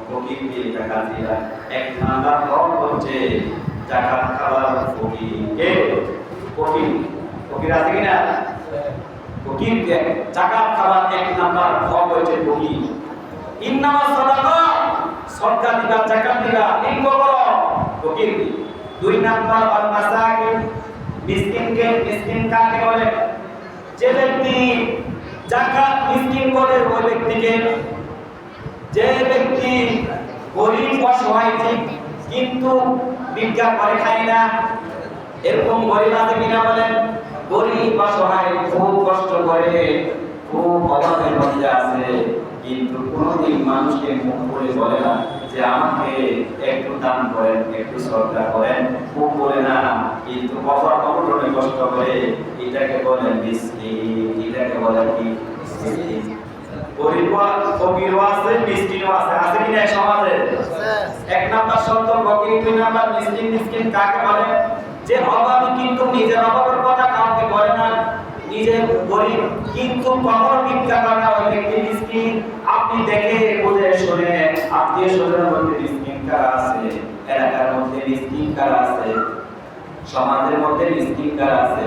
Speaker 1: ফকির দিয়ে যাকাত দিবা। 1 নাম্বার হক হচ্ছে যাকাত খাবার ফকির। কে ফকির? ফকির আছে কিনা? ফকির যাকাত খাবার 1 নাম্বার হক হচ্ছে ফকির। ইন্নামাস সাদাকা, সদকা দিবা, যাকাত দিবা, লিল ফুকারা, ফকির। 2 নাম্বার আল মাসাকিন, মিসকিন কাকে বলে? যে ব্যক্তি যাকাত মিসকিন বলে ওই ব্যক্তিকে। যে ব্যক্তি গরিব অসহায় কিন্তু ভিক্ষা করে খায় না, এরকম গরিব আছে কিনা বলেন? গরিব অসহায়, খুব কষ্ট করে, খুব অভাবের মধ্যে আছে, কিন্তু কোনদিন মানুষকে মুখ করে বলে না যে আমাকে একটু দান করেন, একটু সদকা করেন, খুব বলে না, কিন্তু অভাবে কষ্ট করে। এটাকে বলে মিসকিন, এটাকে বলে কি? মিসকিন। গরিব ফকিরও আছে, মিসকিনও আছে, আছে কিনা সমাজে? 1 নাম্বার শব্দ ফকির, 2 নাম্বার মিসকিন। মিসকিন কাকে বলে? যে অভাবী কিন্তু নিজের অভাবের কথা কাউকে বলে না, নিজে গরিব কিন্তু কখনো ভিক্ষা করে না, ওই ব্যক্তি মিসকিন। আপনি দেখে বুঝে শুনে আত্মীয় স্বজনের মধ্যে মিসকিন কারা আছে, এলাকার মধ্যে মিসকিন কারা আছে, সমাজের মধ্যে মিসকিন কারা আছে,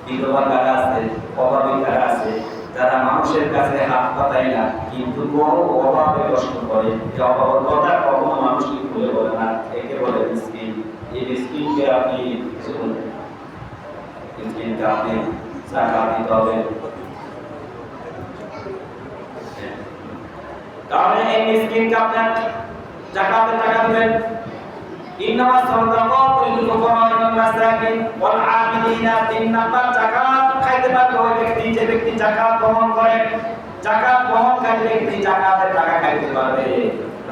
Speaker 1: বিধবা কারা আছে, অভাবী কারা আছে, যারা মানুষের কাছে হাত পাতায় না কিন্তু বড় অভাবে কষ্ট করে, যে অভাবের কথা কখনো মানুষকে খুলে বলে না, একে বলে মিসকিন। এই মিসকিনকে আপনি মিসকিনকে আপনি যাকাত দিতে হবে। তাহলে এই মিসকিনকে আপনি যাকাতের টাকা দিবেন। ইন্নামাস সাদাকাতু লিল ফুকারা'i ওয়াল মাসাকিন ওয়াল 'আমিলিনা। 3 নাম্বার যাকাত খাইতে পারবে ওই ব্যক্তি যে ব্যক্তি যাকাত গ্রহণ করে। যাকাত গ্রহণকারী ব্যক্তি যাকাতের টাকা খাইতে পারবে।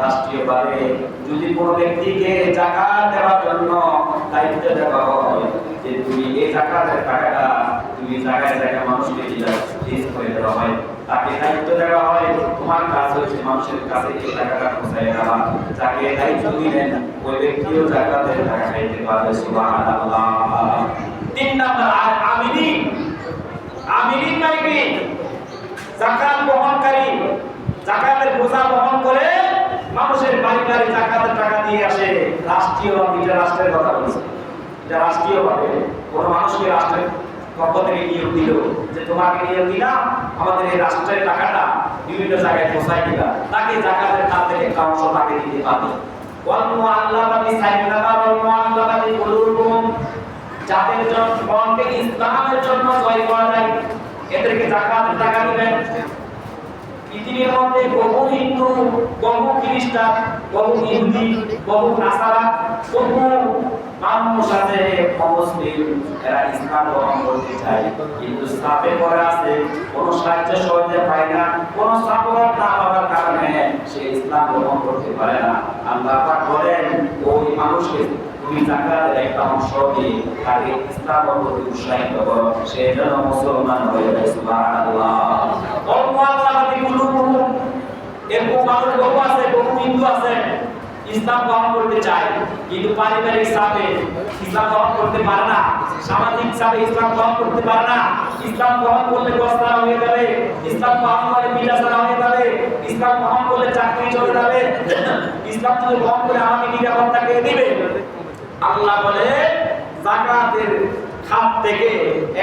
Speaker 1: রাষ্ট্রীয়ভাবে যদি কোনো ব্যক্তিকে যাকাত দেওয়ার জন্য দায়িত্ব দেওয়া হয় যে তুমি এই যাকাতের টাকাটা তুমি জায়গায় জায়গায় মানুষকে দিস করে দেওয়া হয়, তাকে দায়িত্ব দেওয়া হয়, তোমার কাজ হচ্ছে মানুষের কাছে এই টাকাটা পৌঁছায় দেওয়া। যাকে দায়িত্ব দিলেন ওই ব্যক্তিও যাকাতের টাকা খাইতে পারবে। সুবহানাল্লাহ। 3 নাম্বার আমিলিন। আমিলিন মানে কি? যাকাত বহনকারী, যাকাতের বোঝা বহন করে মানুষের বাড়ি বাড়ি যাকাতের টাকা দিয়ে আসে। রাষ্ট্রীয়ভাবে, এটা রাষ্ট্রের কথা বলছে, এটা রাষ্ট্রীয়ভাবে কোনো মানুষকে রাষ্ট্রের পক্ষ থেকে নিয়োগ দিল যে তোমাকে নিয়োগ দিলাম আমাদের এই রাষ্ট্রের টাকাটা বিভিন্ন জায়গায় পৌঁছায় দিবা, তাকে যাকাতের খাত থেকে একটা অংশ তাকে দিতে পারবে। ওয়াল মুআল্লাফাতি সাইয়্যিদাতা ওয়াল মুআল্লাফাতি কুলুবুহুম, যাদের জন্য মনকে ইসলামের জন্য জয় করা যায় এদেরকে যাকাতের টাকা দিবেন। পৃথিবীর মধ্যে বহু হিন্দু, বহু খ্রিস্টান, বহু ইহুদি, বহু নাসারা, বহু মানুষ আছে মুসলিম, এরা ইসলাম গ্রহণ করতে চায় কিন্তু সাপে পড়ে আছে, কোন সাহায্য সহজে পায় না, কোন সাপোর্ট না পাওয়ার কারণে সে ইসলাম গ্রহণ করতে পারে না। আল্লাহ পাক বলেন ওই মানুষকে তুমি যাকাতের একটা অংশ দিয়ে তাকে ইসলাম প্রতি উৎসাহিত করো, সে যেন মুসলমান হয়ে যায়। সুবহানাল্লাহ। এরকম মানুষ বহু আছে, বহু হিন্দু আছে, ইসলাম গ্রহণ করতে চায়, কিন্তু পারিবারিক চাপে ইসলাম গ্রহণ করতে পারে না, সামাজিক চাপে ইসলাম গ্রহণ করতে পারে না। ইসলাম গ্রহণ করলে গোস্তারা হয়ে যাবে, ইসলাম গ্রহণ করলে বিলাসারা হয়ে যাবে, ইসলাম গ্রহণ করলে চাকরি চলে যাবে, ইসলাম যদি গ্রহণ করে আমাকে নিরাপত্তা কে দিবে? আল্লাহ বলে যাকাতের খাত থেকে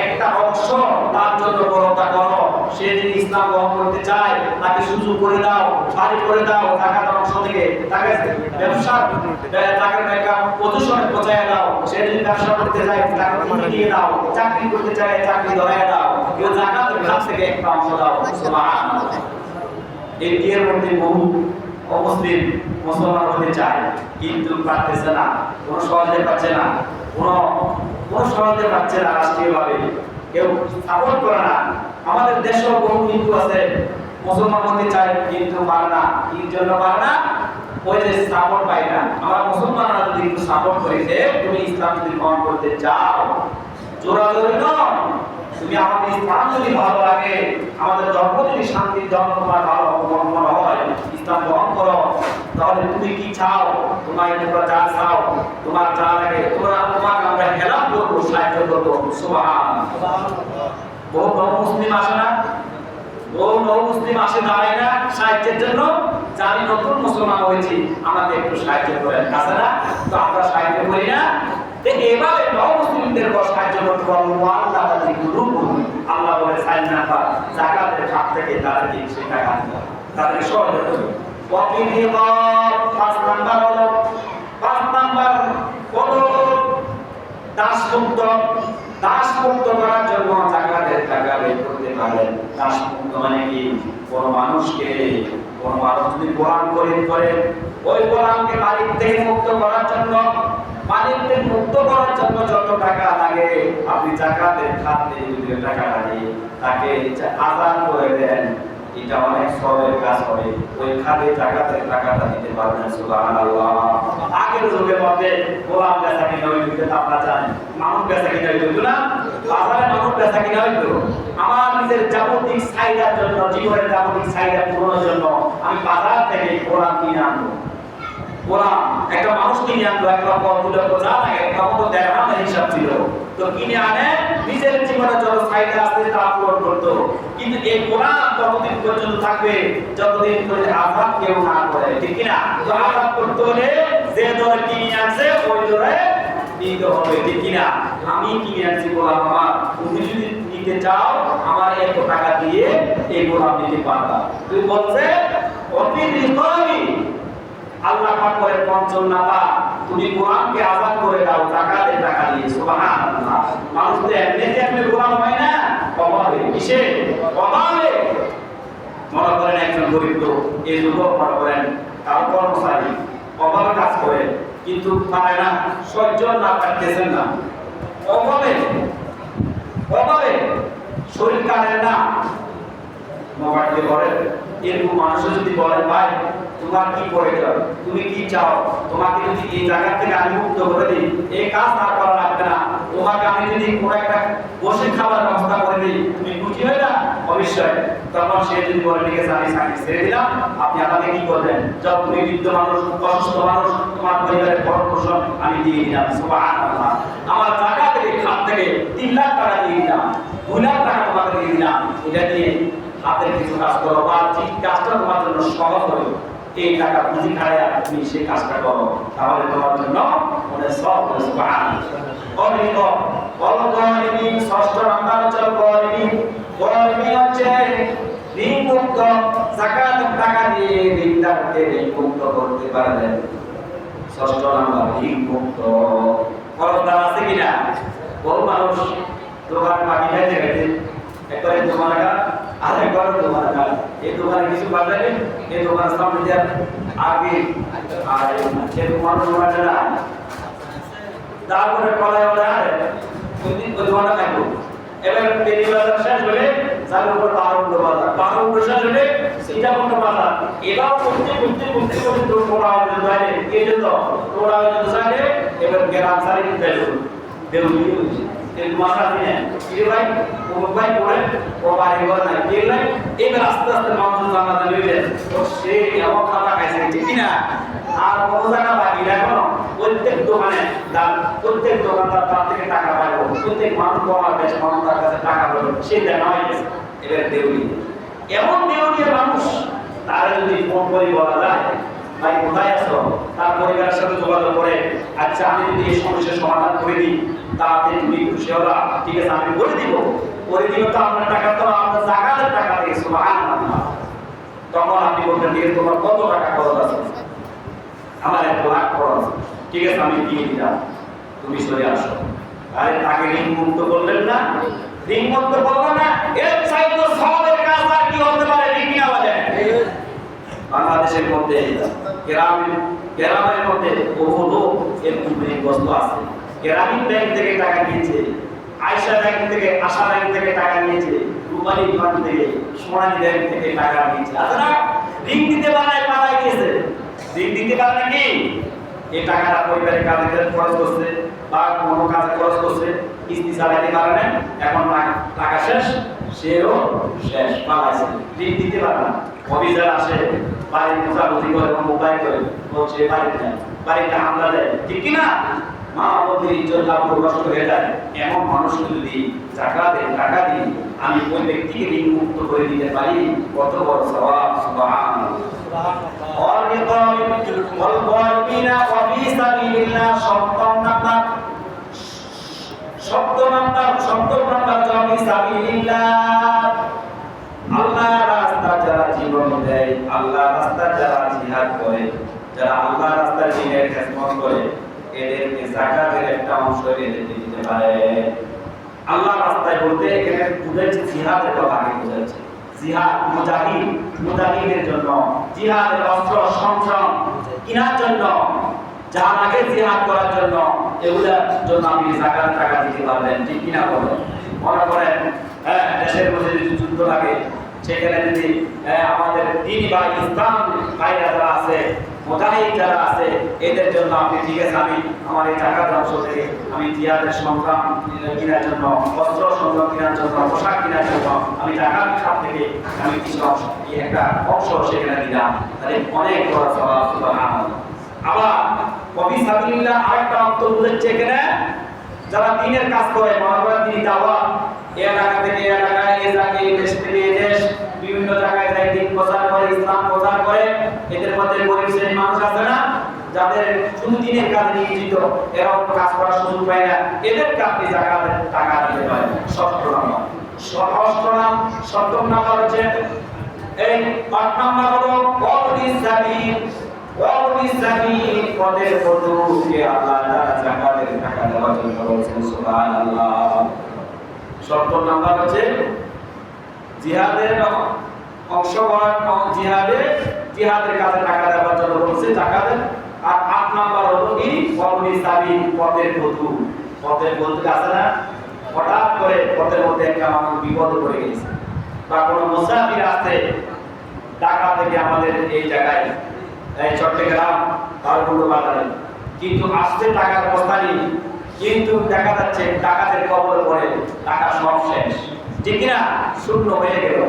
Speaker 1: একটা অংশ তার জন্য বরাদ্দ করো। সে যদি ইসলাম গ্রহণ করতে চায় তাকে সুযোগ করে দাও, বাড়ি করে দাও, যাকাতের অংশ থেকে তাকে ব্যবসা তাকে একটা পজিশনে পৌঁছায় দাও। সে যদি ব্যবসা করতে চায় তাকে ভূমি দিয়ে দাও, চাকরি করতে চায় চাকরি ধরায় দাও, কেউ যাকাতের খাত থেকে একটা অংশ দাও। সুবহানাল্লাহ। এই এর মধ্যে বহু অমুসলিম মুসলমান হতে চায়, কিন্তু পারতেছে না, কোনো সহজে পাচ্ছে না, কোনো সহজে পাচ্ছে না। রাষ্ট্রীয়ভাবে কেউ সাপোর্ট করে না। আমাদের দেশেও বহু হিন্দু আছে মুসলমান হতে চায়, কিন্তু পারে না। কি জন্য পারে না? ওই যে সাপোর্ট পায় না। আমরা মুসলমানরা যদি একটু সাপোর্ট করি যে তুমি ইসলাম যদি গ্রহণ করতে চাও, জোরাজোরি নয়, তুমি আমাদের ইসলাম যদি ভালো লাগে, আমাদের ধর্ম যদি শান্তির ধর্ম তোমার ভালো মনে হয়, ইসলাম গ্রহণ করো, তাহলে তুমি কি চাও? তোমার তোমরা যা চাও, তোমার যা লাগে, তোমাকে আমরা হেল্প করবো, সাহায্য করবো। সুবহানাল্লাহ। বহু মুসলিম আসে না, বহু মুসলিম আসে দাঁড়ায় না সাহায্যের জন্য, যে আমি নতুন মুসলমান হয়েছি, আমাকে একটু সাহায্য করেন। আছে না? তো আমরা সাহায্য করি না। এভাবে মুসলিমদের সাহায্য করতে পারবো। আল্লাহ বলে সাইনাফা যাকাতের খাত থেকে তাদেরকে সে টাকা তাদের সহযোগিতা করবে। পাঁচ নাম্বার হলো দাসমুক্ত করার জন্য যাকাতের টাকা বের করতে পারেন। দাসমুক্ত মানে কি? কোন মানুষ যদি গোলাম করে ওই গোলামকে মালিক থেকে মুক্ত করার জন্য, যত টাকা লাগে আপনি যাকাতের খাত থেকে যদি টাকা লাগে তাকে আযাদ করে দেন, এটা অনেক সবের কাজ হবে। ওই খাতে যাকাতের টাকাটা দিতে পারবেন। সুবহানাল্লাহ। আগের যুগের মধ্যে গোলাম বেচা কিনা হইতো, আপনারা জানেন, মানুষ বেচা কিনা হইতো না, বাজারে মানুষ বেচা কিনা হইতো। আমার নিজের যাবতীয় চাহিদার জন্য, জীবনের যাবতীয় চাহিদা পূরণের জন্য আমি বাজার থেকে গোলাম কিনে আনবো। গোলাম একটা মানুষ কিনে আনলো, এক লক্ষ 2 লক্ষ যা লাগে, এক লক্ষ দেড়হামের হিসাব ছিল, তো কিনে আনে নিজের জীবনে যত চাহিদা আছে তা পূরণ করতো। কিন্তু এই গোলাম ততদিন পর্যন্ত থাকবে যতদিন পর্যন্ত আযাদ কেউ না করে, ঠিক কিনা? তো আযাদ করতে হলে যে দরে কিনে আনছে ওই দরে নিতে হবে, ঠিক কিনা? আমি কিনে আনছি গোলাম, আমার তুমি যদি নিতে চাও আমার এত টাকা দিয়ে এই গোলাম নিতে পারবা। তুই বলছে আল্লাহ পাক করে পঞ্চম নাম্বার, তুমি গোলামকে আযাদ করে দাও যাকাতের টাকা দিয়ে। সুবহানাল্লাহ। মানুষ তো এমনি গোলাম হয় না, অভাবে। কিসে? অভাবে। মনে করেন একজন গরিব লোক, এই যুবক মনে করেন তার কর্মচারী অভাবে কাজ করে, কিন্তু পারে না, সহ্য না পারতেছেন না, অভাবে শরীর কারেন না, মোবাইলে বলেন। এরকম মানুষ যদি বলেন ভাই তোমার কি প্রয়োজন, তুমি কি চাও, তোমাকে যদি এই জায়গা থেকে আমি মুক্ত করে দিই, এই কাজ আর করা লাগবে না, তোমাকে আমি যদি কোনো একটা বসে খাবার ব্যবস্থা করে দিই, তুমি খুশি হয়ে না? অবশ্যই। তখন সে যদি বলে ঠিক আছে আমি চাকরি ছেড়ে দিলাম, আপনি আমাকে কি করবেন? যখন তুমি বৃদ্ধ মানুষ, অসুস্থ মানুষ, তোমার পরিবারের ভরণ পোষণ আমি দিয়ে দিলাম। সুবহানাল্লাহ। আমার জায়গা থেকে খাত থেকে 3 লাখ টাকা দিয়ে দিলাম, 2 লাখ টাকা তোমাকে দিয়ে দিলাম, এটা দিয়ে হাতের কিছু কাজ করো, বা যে কাজটা তোমার জন্য সহজ হবে, এই টাকা পুঁজি খাড়ায় তুমি সেই কাজটা করো, তাহলে তোমার জন্য অনেক সহজ হবে। সুবহানাল্লাহ। ষষ্ঠ নাম্বার হচ্ছে গরিবী হচ্ছে ঋণ মুক্ত। যাকাতের টাকা দিয়ে ঋণদারকে ঋণ মুক্ত করতে পারবেন। ষষ্ঠ নাম্বার ঋণ মুক্ত। খরচদার আছে কিনা? বহু মানুষ দোকানে পানি খাইতে খাইতে একবারে দোকানে আরেকবার দোকানে গেল, এই দোকানে কিছু বাজারে, এই দোকানের সামনে দিয়ে আগে আর সে মানুষ দোকানে না, তারপরে কলায় আরে ওই দোকানে থাকবো। এবার পেরি বাজার শেষ হলে যার উপর 12 বাজার, 12 শেষ হলে সেটা কোনো বাজার। এবার করতে তোমরা আমাদের বাইরে কে যেত, তোমরা আমাদের সাইডে এবার গ্রাম সারি দিতে দেউলি হয়েছে। এই মাসা দিনে কি ভাই ও ভাই পড়ে ও বাড়ি ঘর নাই কে নাই, এবার আস্তে আস্তে মানুষ জানা দিলে তো সে এমন খাতা খাইছে, ঠিক না? আর কত টাকা বাকি রাখো, প্রত্যেক দোকানে দাম, প্রত্যেক দোকানদার তার থেকে টাকা পাইবো, প্রত্যেক মানুষ কমার বেশ মানুষ তার কাছে টাকা পাবো, সে দেনা হয়ে গেছে। এবার দেউলি এমন দেউলিয়া মানুষ, তারা যদি ফোন করে বলা যায় ভাই কোথায় আছো, তার পরিবারের সাথে যোগাযোগ করে আচ্ছা আমি যদি এই সমস্যার সমাধান করে দিই তাতে তুমি খুশি হবা, ঠিক আছে আমি করে দিব, করে দিব তো আপনার টাকা তো আপনার জাকাতের টাকা দিয়ে সুবহানাল্লাহ। তখন আপনি বলবেন ঠিক আছে তোমার কত টাকা খরচ আছে, আমার 1 লাখ খরচ, ঠিক আছে আমি দিয়ে দিলাম, তুমি চলে আসো। আরে তাকে ঋণ মুক্ত করলেন না, ঋণ মুক্ত করলেন না, এর চাইতে সবের কাজ আর কি হতে পারে, ঠিক না বলেন? বাংলাদেশের মধ্যে গ্রামের মধ্যে বহু লোক এরকম ঋণগ্রস্ত আছে। গ্রামীণ ব্যাংক থেকে টাকা নিয়েছে, আয়সা ব্যাংক থেকে, আশা ব্যাংক থেকে টাকা নিয়েছে, রূপালী ব্যাংক থেকে, সোনালী ব্যাংক থেকে টাকা নিয়েছে। আপনারা ঋণ দিতে পারায় গিয়েছে, ঋণ দিতে পারে নাকি? এই টাকাটা পরিবারের কাজে খরচ করছে বা কোনো কাজে খরচ করছে, কিস্তি চালাইতে পারে না, এখন টাকা শেষ, সেও শেষ, পালাইছে, ঋণ দিতে পারে না। অফিসার আসে, বাড়ি মোজামুজি করে, মোবাইল করে, বলছে বাড়িতে যায়, বাড়িতে হামলা দেয়, ঠিক কিনা? মা বাবার ইজ্জত লাভ নষ্ট হয়ে যায়। এমন মানুষকে যদি জাকাতের টাকা দিই, আমি ওই ব্যক্তিকে ঋণ মুক্ত করে দিতে পারি, কত বড় সওয়াব, সুবহানাল্লাহ। আল্লাহ রাস্তা যারা জীবন দেয়, আল্লাহ রাস্তা যারা জিহাদ করে, যারা আল্লাহ রাস্তায় দিনের খেদমত করে, এদেরকে যাকাতের একটা অংশ এদেরকে দিতে পারে। আল্লাহ রাস্তায় বলতে এখানে বুঝাচ্ছে জিহাদের কথা আগে বুঝাচ্ছে। জিহাদ মুজাহিদের জন্য, জিহাদের অস্ত্র সংযম কেনার জন্য, জাহাজে জিহাদ করার জন্য, এগুলার জন্য আপনি যাকাত টাকা দিতে পারবেন, ঠিক কিনা বলেন? মনে করেন দেশের মধ্যে যদি যুদ্ধ লাগে, সেখানে যদি আমাদের দ্বীন বা ইসলাম ভাইরা যারা আছে, মুজাহিদ যারা আছে, এদের জন্য আপনি ঠিক আছে আমি আমার এই টাকার অংশ থেকে আমি জিহাদের সংগ্রাম কেনার জন্য, অস্ত্র সংগ্রাম কেনার জন্য, পোশাক কেনার জন্য আমি টাকার খাত থেকে আমি কিছু অংশ, একটা অংশ সেখানে দিলাম, তাহলে অনেক বড় সওয়াব, সুবহানাল্লাহ। আবার কবি সাবিলিল্লাহ আরেকটা অর্থ বুঝাচ্ছে এখানে, যারা দ্বীনের কাজ করে, মনে করেন তিনি দাওয়াত এলাকা থেকে এলাকায়, এই জায়গায় এই দেশ থেকে এই দেশ, বিভিন্ন জায়গায় যায় দ্বীন প্রচার করে, ইসলাম প্রচার করে, এদের মধ্যে গরিব শ্রেণীর মানুষ আছে না, যাদের শুধু দ্বীনের কাজে নিয়োজিত, এরা কাজ করার সুযোগ পায় না, এদেরকে আপনি যাকাতের টাকা দিতে পারেন। সপ্তম নাম্বার হচ্ছে এই ৫ নাম্বার হলো ওয়াবিস সাবিল, পথের পথকে আল্লাহ তাআলা যাকাতের টাকা দেওয়ার জন্য বলেছেন, সুবহানাল্লাহ। সপ্তম নাম্বার হচ্ছে জিহাদের অংশগ্রহণ, জিহাদের কাজে টাকা দেওয়ার জন্য বলছে যাকাতের। আর ৮ নাম্বার হলো কি ওয়াবিস সাবিল, পথের পথে আছে না, হঠাৎ করে পথের মধ্যে একটা মানুষ বিপদে পড়ে গেছে, বা কোনো মুসাফির আসছে ঢাকা থেকে আমাদের এই জায়গায়, এই চট্টগ্রাম বারগুলো বাজারে, কিন্তু আসছে টাকার বস্তা নিয়ে, কিন্তু দেখা যাচ্ছে টাকাদের কবলে পড়ে টাকা সব শেষ, ঠিক না, শূন্য হয়ে গেল।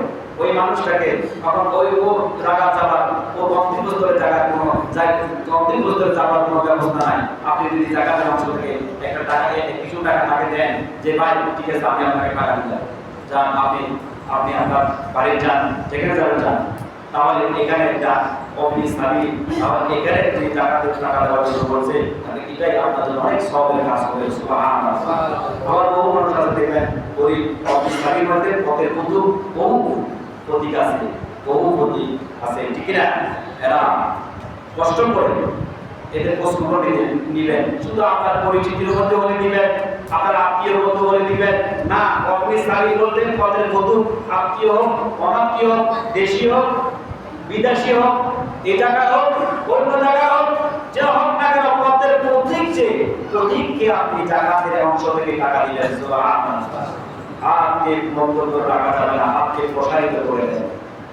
Speaker 1: ওই মানুষটাকে তখন ও টাকা যাবার, ও গন্তব্যস্থলে যাওয়ার কোনো ব্যবস্থা নাই। আপনি যদি জাকাতের অংশ থেকে একটা টাকা, কিছু টাকা তাকে দেন, যে ভাই ঠিক আছে আমি আপনাকে টাকা দিলাম, যান আপনি আপনার বাড়ি যান, যেখানে যাবেন যান, তাহলে এখানে একটা ওয়াবিস সাবিল, আবার এখানে যে টাকা দেওয়ার জন্য বলছে, তাহলে এটাই আপনার জন্য অনেক সওয়াবের কাজ হবে, সুবহানাল্লাহ। আবার বহু মানুষ আছে দেখবেন, ওই ওয়াবিস সাবিল মধ্যে পথের বহু প্রতীক আছে, ঠিক না, এরা কষ্ট করে, এদের প্রশ্ন নিবেন, শুধু আপনার পরিচিতির মধ্যে বলে দিবেন, আপনার আত্মীয়ের মধ্যে বলে দিবেন না। ওয়াবিস সাবিল বলতেন পথের বধূ, আত্মীয় হোক, অনাত্মীয় হোক, দেশি হোক, বিদেশি হোক, এই জায়গা হোক, অন্য জায়গা হোক, যে হোক না কেন, পথের প্রতীককে আপনি জাকাতের অংশ থেকে টাকা দিলেন, সুবহানাল্লাহ। আপনি মন্তব্য টাকা যাবে না, আপনি প্রসারিত করে দেন।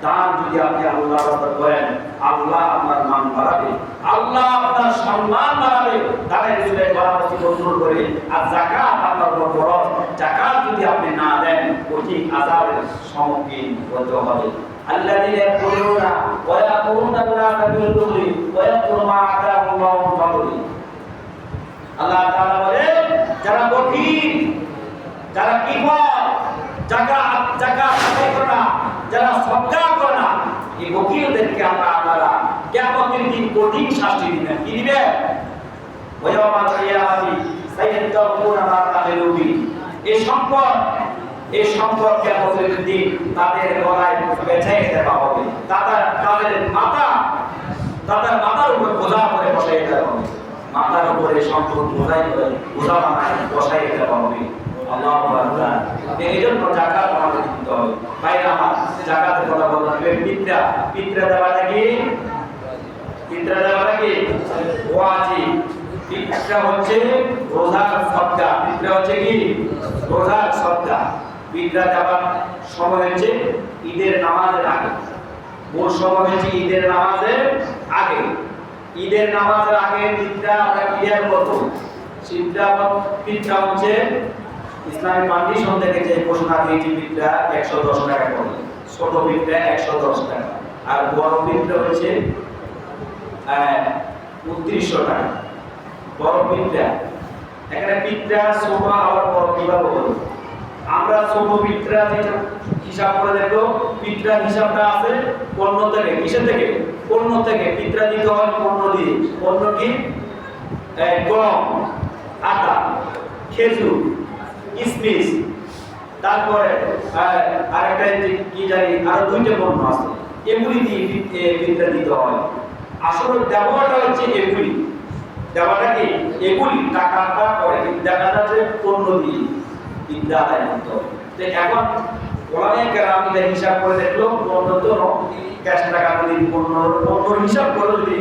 Speaker 1: দান যদি আপনি আল্লাহর রাস্তায় করেন, আল্লাহ আপনার মান বাড়াবে, আল্লাহ আপনার সম্মান বাড়াবে, তাহলে রাসূলের বরাবরই বন্ধুর করে। আর যাকাত আপনার উপর ফরজ, যাকাত যদি আপনি না দেন, কঠিন আযাবের সম্মুখীন হতে হবে। আল্লাযীনা ইয়াকুলুনা ওয়া ইয়াকুলুনা বিল বুখলি ওয়া ইয়াকুলুনা আল্লাহ তাআলা বলেন যারা বখিল, যারা কিফর, যারা আদায় করে না, যারা সদকা করে না, এই বখিলদেরকে আল্লাহ কিয়ামতের দিন কঠিন শাস্তি দিবেন। কি দিবেন? ওয়ায়াউমা কিয়ামাতি সাইয়াদাকুনা মা কামিলু বি। এই সম্পদ কিয়ামতের দিন তাদের গলায় বেঁধে দেওয়া হবে। তাদের মাথার উপর বোঝা করে বসাই দেওয়া হবে। মাথার উপরে সম্পদ বোঝা বানায় বসাই দেওয়া হবে। আল্লাহু আকবার। এই জন্য যাকাত আমাদের দিতে হবে। ভাইরা আমার, যাকাতের কথা বললাম। পিতরা দেওয়াটা কি ওয়াজিব। পিতরা হচ্ছে রোজার সদকা। পিতরা হচ্ছে কি রোজার সদকা। পিতরা দেওয়ার সময় হচ্ছে ঈদের নামাজের আগে। মূল সময় হচ্ছে ঈদের নামাজের আগে। ঈদের নামাজের আগে পিতরা আমরা ক্লিয়ার করব। পিতরা হচ্ছে ইসলামী ফাউন্ডেশন থেকে যে ঘোষণা দিয়েছে, পিতরা 110 টাকা করে। ছোট পিতরা 110 টাকা, আর বড় পিতরা হচ্ছে 2900 টাকা। বড় পিতরা, এখানে পিতরা ছোট আবার বড় কিভাবে হলো? আমরা ছোট পিতরা যেটা হিসাব করে দেখো, পিতরা হিসাবটা আছে পণ্য থেকে। কিসের থেকে? পণ্য থেকে। পিতরা দিতে হয় পণ্য দিয়ে। পণ্য কি? গম, আটা, খেজুর, কিশমিশ, তারপরে আরেকটা কি জানি আরো দুইটা পণ্য আছে। এগুলি দিয়ে পিতরা দিতে হয়। আসলে দেওয়াটা হচ্ছে এগুলি। দেওয়াটা কি? এগুলি টাকাটা পরে, কিন্তু দেখা যাচ্ছে পণ্য দিয়ে পিতরা আদায় করতে হবে। তো এখন ওলামায়ে কেরাম এটা হিসাব করে দেখলো, পণ্য তো ক্যাশ টাকা যদি পণ্যর হিসাব করে যদি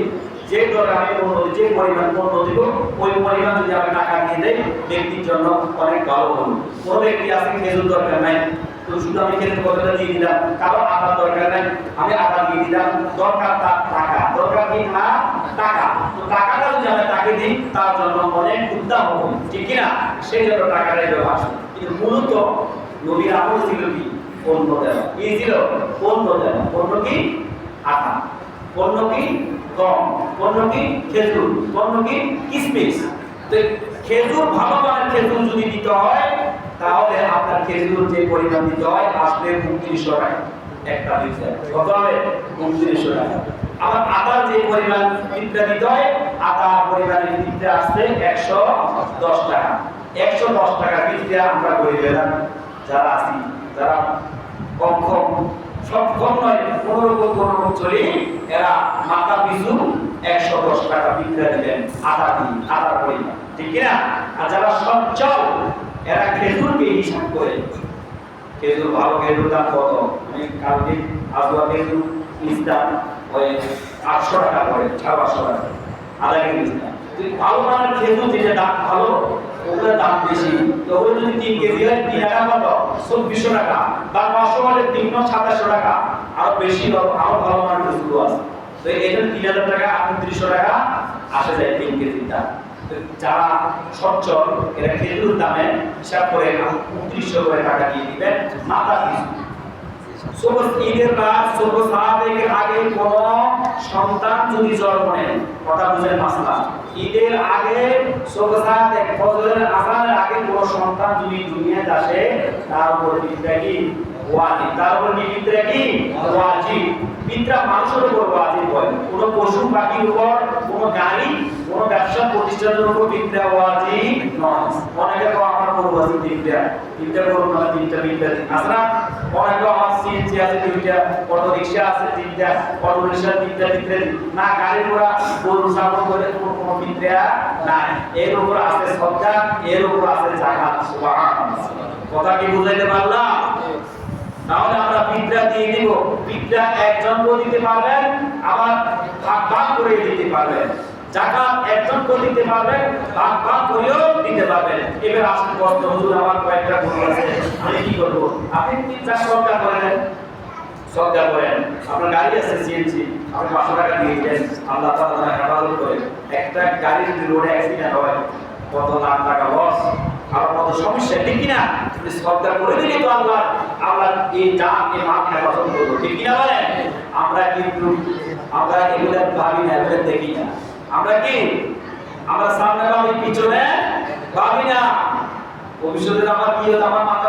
Speaker 1: যে দরে আমি পণ্য যে পরিমাণ পণ্য দিব, ওই পরিমাণ যদি আমি টাকা দিয়ে দেই, ব্যক্তির জন্য অনেক ভালো হলো। কোনো ব্যক্তি আছে খেজুর দরকার নাই, তো শুধু আমি খেজুর কথাটা দিয়ে দিলাম। কারো আটা দরকার নাই, আমি আটা দিয়ে দিলাম। দরকার তার টাকা, দরকার কি না টাকা। তো টাকাটা যদি আমি তাকে দিই, তার জন্য অনেক উত্তম হবে, ঠিক কিনা? সেই জন্য টাকাটাই ব্যবহার। কিন্তু মূলত নবীর আমল ছিল কি? পণ্য দেওয়া। কি ছিল? পণ্য দেওয়া। পণ্য কি? আটা। পণ্য কি? গম। পণ্য কি? খেজুর। পণ্য কি? কিশমিশ। তো খেজুর, ভালো মানের খেজুর যদি দিতে হয়, তাহলে আপনার খেজুর যে পরিমাণ দিতে হয় আসলে 2900 টাকা একটা পিতরা। কত হবে? 2900 টাকা। আবার আটার যে পরিমাণ পিতরা দিতে হয়, আটা পরিমাণের পিতরা আসছে 110 টাকা। 110 টাকা পিতরা আমরা করে দিলাম। যারা আছি, যারা কম সক্ষম নয়, কোনোরকম চলে, এরা মাথা পিছু 110 টাকা পিতরা দিবেন আটা দিয়ে, আটার পরিমাণ, ঠিক কিনা? আর যারা সচ্ছল, এরা খেজুরকে হিসাব করে। খেজুর, ভালো খেজুর দাম কত? আমি কালকে আজওয়া খেজুর ইসলাম ওই 800 টাকা করে, 850 টাকা আধা কেজি ইসলাম। তুই ভালো মানের খেজুর যেটা দাম ভালো, ওগুলোর দাম বেশি। তো ওই যদি 3 কেজি হয় 3 টাকা কত? 2400 টাকা। বা 900 হলে 3 2700 টাকা। আরো বেশি আরো ভালো মানের খেজুর আছে। তো এখানে 3000 টাকা 3800 টাকা আসে যায় 3 কেজির দাম। যারা সচ্ছল, এরা খেজুর দামে হিসাব করে 2900 করে টাকা দিয়ে দিবেন মাথা পিছু। ঈদের রাত সুবহ সালাতের আগে কোন সন্তান যদি জন্ম নেয়, কথা বুঝেন মাসলা, ঈদের আগে সুবহ সালাতে ফজরের আযানের আগে কোন সন্তান যদি দুনিয়াতে আসে, তার উপর পিতরা কি ওয়াজিব। তার উপর পিতরা কি ওয়াজিব। পিতরা মানুষের উপর ওয়াজিব হয়। কোন পশু পাখির উপর, কোন গাড়ি, কোন ব্যবসা প্রতিষ্ঠানের উপর পিতরা ওয়াজিব নয়। অনেকে তো আমার উপর ওয়াজিব পিতরা করুন না, তিনটা পিতরা আসরা। অনেকে আমার সিএনজি আছে 2টা, অটো রিকশা আছে 3টা, অটো রিকশা 3টা পিতরা না, গাড়ি ঘোড়া গরু ছাগল করে কোনো পিতরা নাই। এর উপর আছে সদকা, এর উপর আছে যাকাত। সুবহানাল্লাহ। কথা কি বুঝাইতে পারলাম? তাহলে আমরা পিতরা দিয়ে দিব। পিতরা একজন করে দিতে পারবেন, আবার ভাগ করে দিতে পারবেন। যাকাত একজন করে দিতে পারবেন, ভাগ করেও দিতে পারবেন। এবার আসলে কষ্ট, হুজুর আমার কয়েকটা গরু আছে, আমি কি করব? আপনি 3-4 সদকা করেন, সদকা করেন। আপনার গাড়ি আছে সিএনজি, আপনি 500 টাকা দিয়ে দিলেন, আল্লাহ তাআলা হেফাজত করে। একটা গাড়ি যদি রোডে অ্যাক্সিডেন্ট হয়, কত লাখ টাকা লস, আর কত সমস্যা, ঠিক কিনা? আপনি সদকা করে দিলে তো আল্লাহ এই জান, এই মাল হেফাজত করবো, ঠিক কিনা বলেন? আমরা কিন্তু এগুলো ভাবি না, এগুলো দেখি না। আমরা কি আমরা সামনে ভাবি পিছনে ভাবি না। ভবিষ্যতে আমার কি হতো, আমার মাথা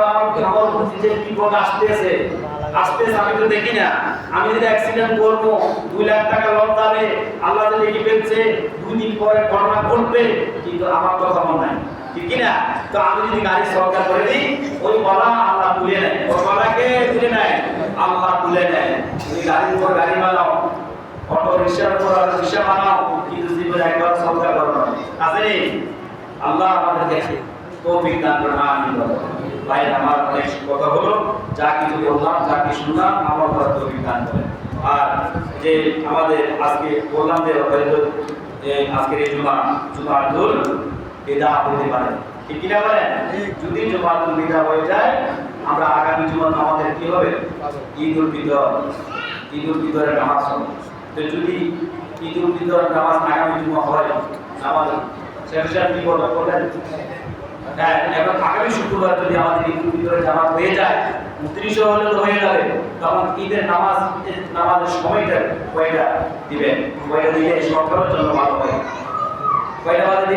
Speaker 1: আমার যে বিপদ আসতেছে আমি তো দেখি না। আমি যদি অ্যাক্সিডেন্ট করবো 2 লাখ টাকা লস যাবে, আল্লাহ যদি লিখে ফেলছে 2 দিন পরে ঘটনা ঘটবে, কিন্তু আমার তো খবর নাই, ঠিক কি না? তো আমি যদি গাড়ি সরকার করে দিই, ওই বলা আল্লাহ তুলে নেয়, ওই বলাকে তুলে নেয়, আল্লাহ তুলে নেয়। তুমি গাড়ির উপর গাড়ি বানাও, অটো রিক্সার উপর রিক্সা বানাও, কিন্তু জীবনে একবার সরকার করো না। আছে আল্লাহ আমাদেরকে তৌফিক দান করেন, আমিন। ভাই আমার অনেক কথা হলো, যা কিছু বললাম, যা কিছু শুনলাম, আমার করার তৌফিক দান করেন। আর যে আমাদের আজকে বললাম যে আজকের এই জুমাতুল বিদা হতে পারে, ঠিক কিনা বলেন? যদি জুমাতুল বিদা হয়ে যায়, আমরা আগামী জুমা আমাদের কি হবে? ঈদুল ফিতরের নামাজ হবে। তো যদি ঈদুল ফিতরের নামাজ আগামী জুমা হয়, নামাজ শেষ কি বলেন? হ্যাঁ, এখন আগামী শুক্রবার যদি আমাদের ঈদুল ফিতরের জামাত হয়ে যায়, 29 হলে তো হয়ে যাবে, তখন ঈদের নামাজের সময়টা কয়টা দিবেন? কয়টা দিলে সরকারের জন্য ভালো হয়? কয়টা বাজে দিলে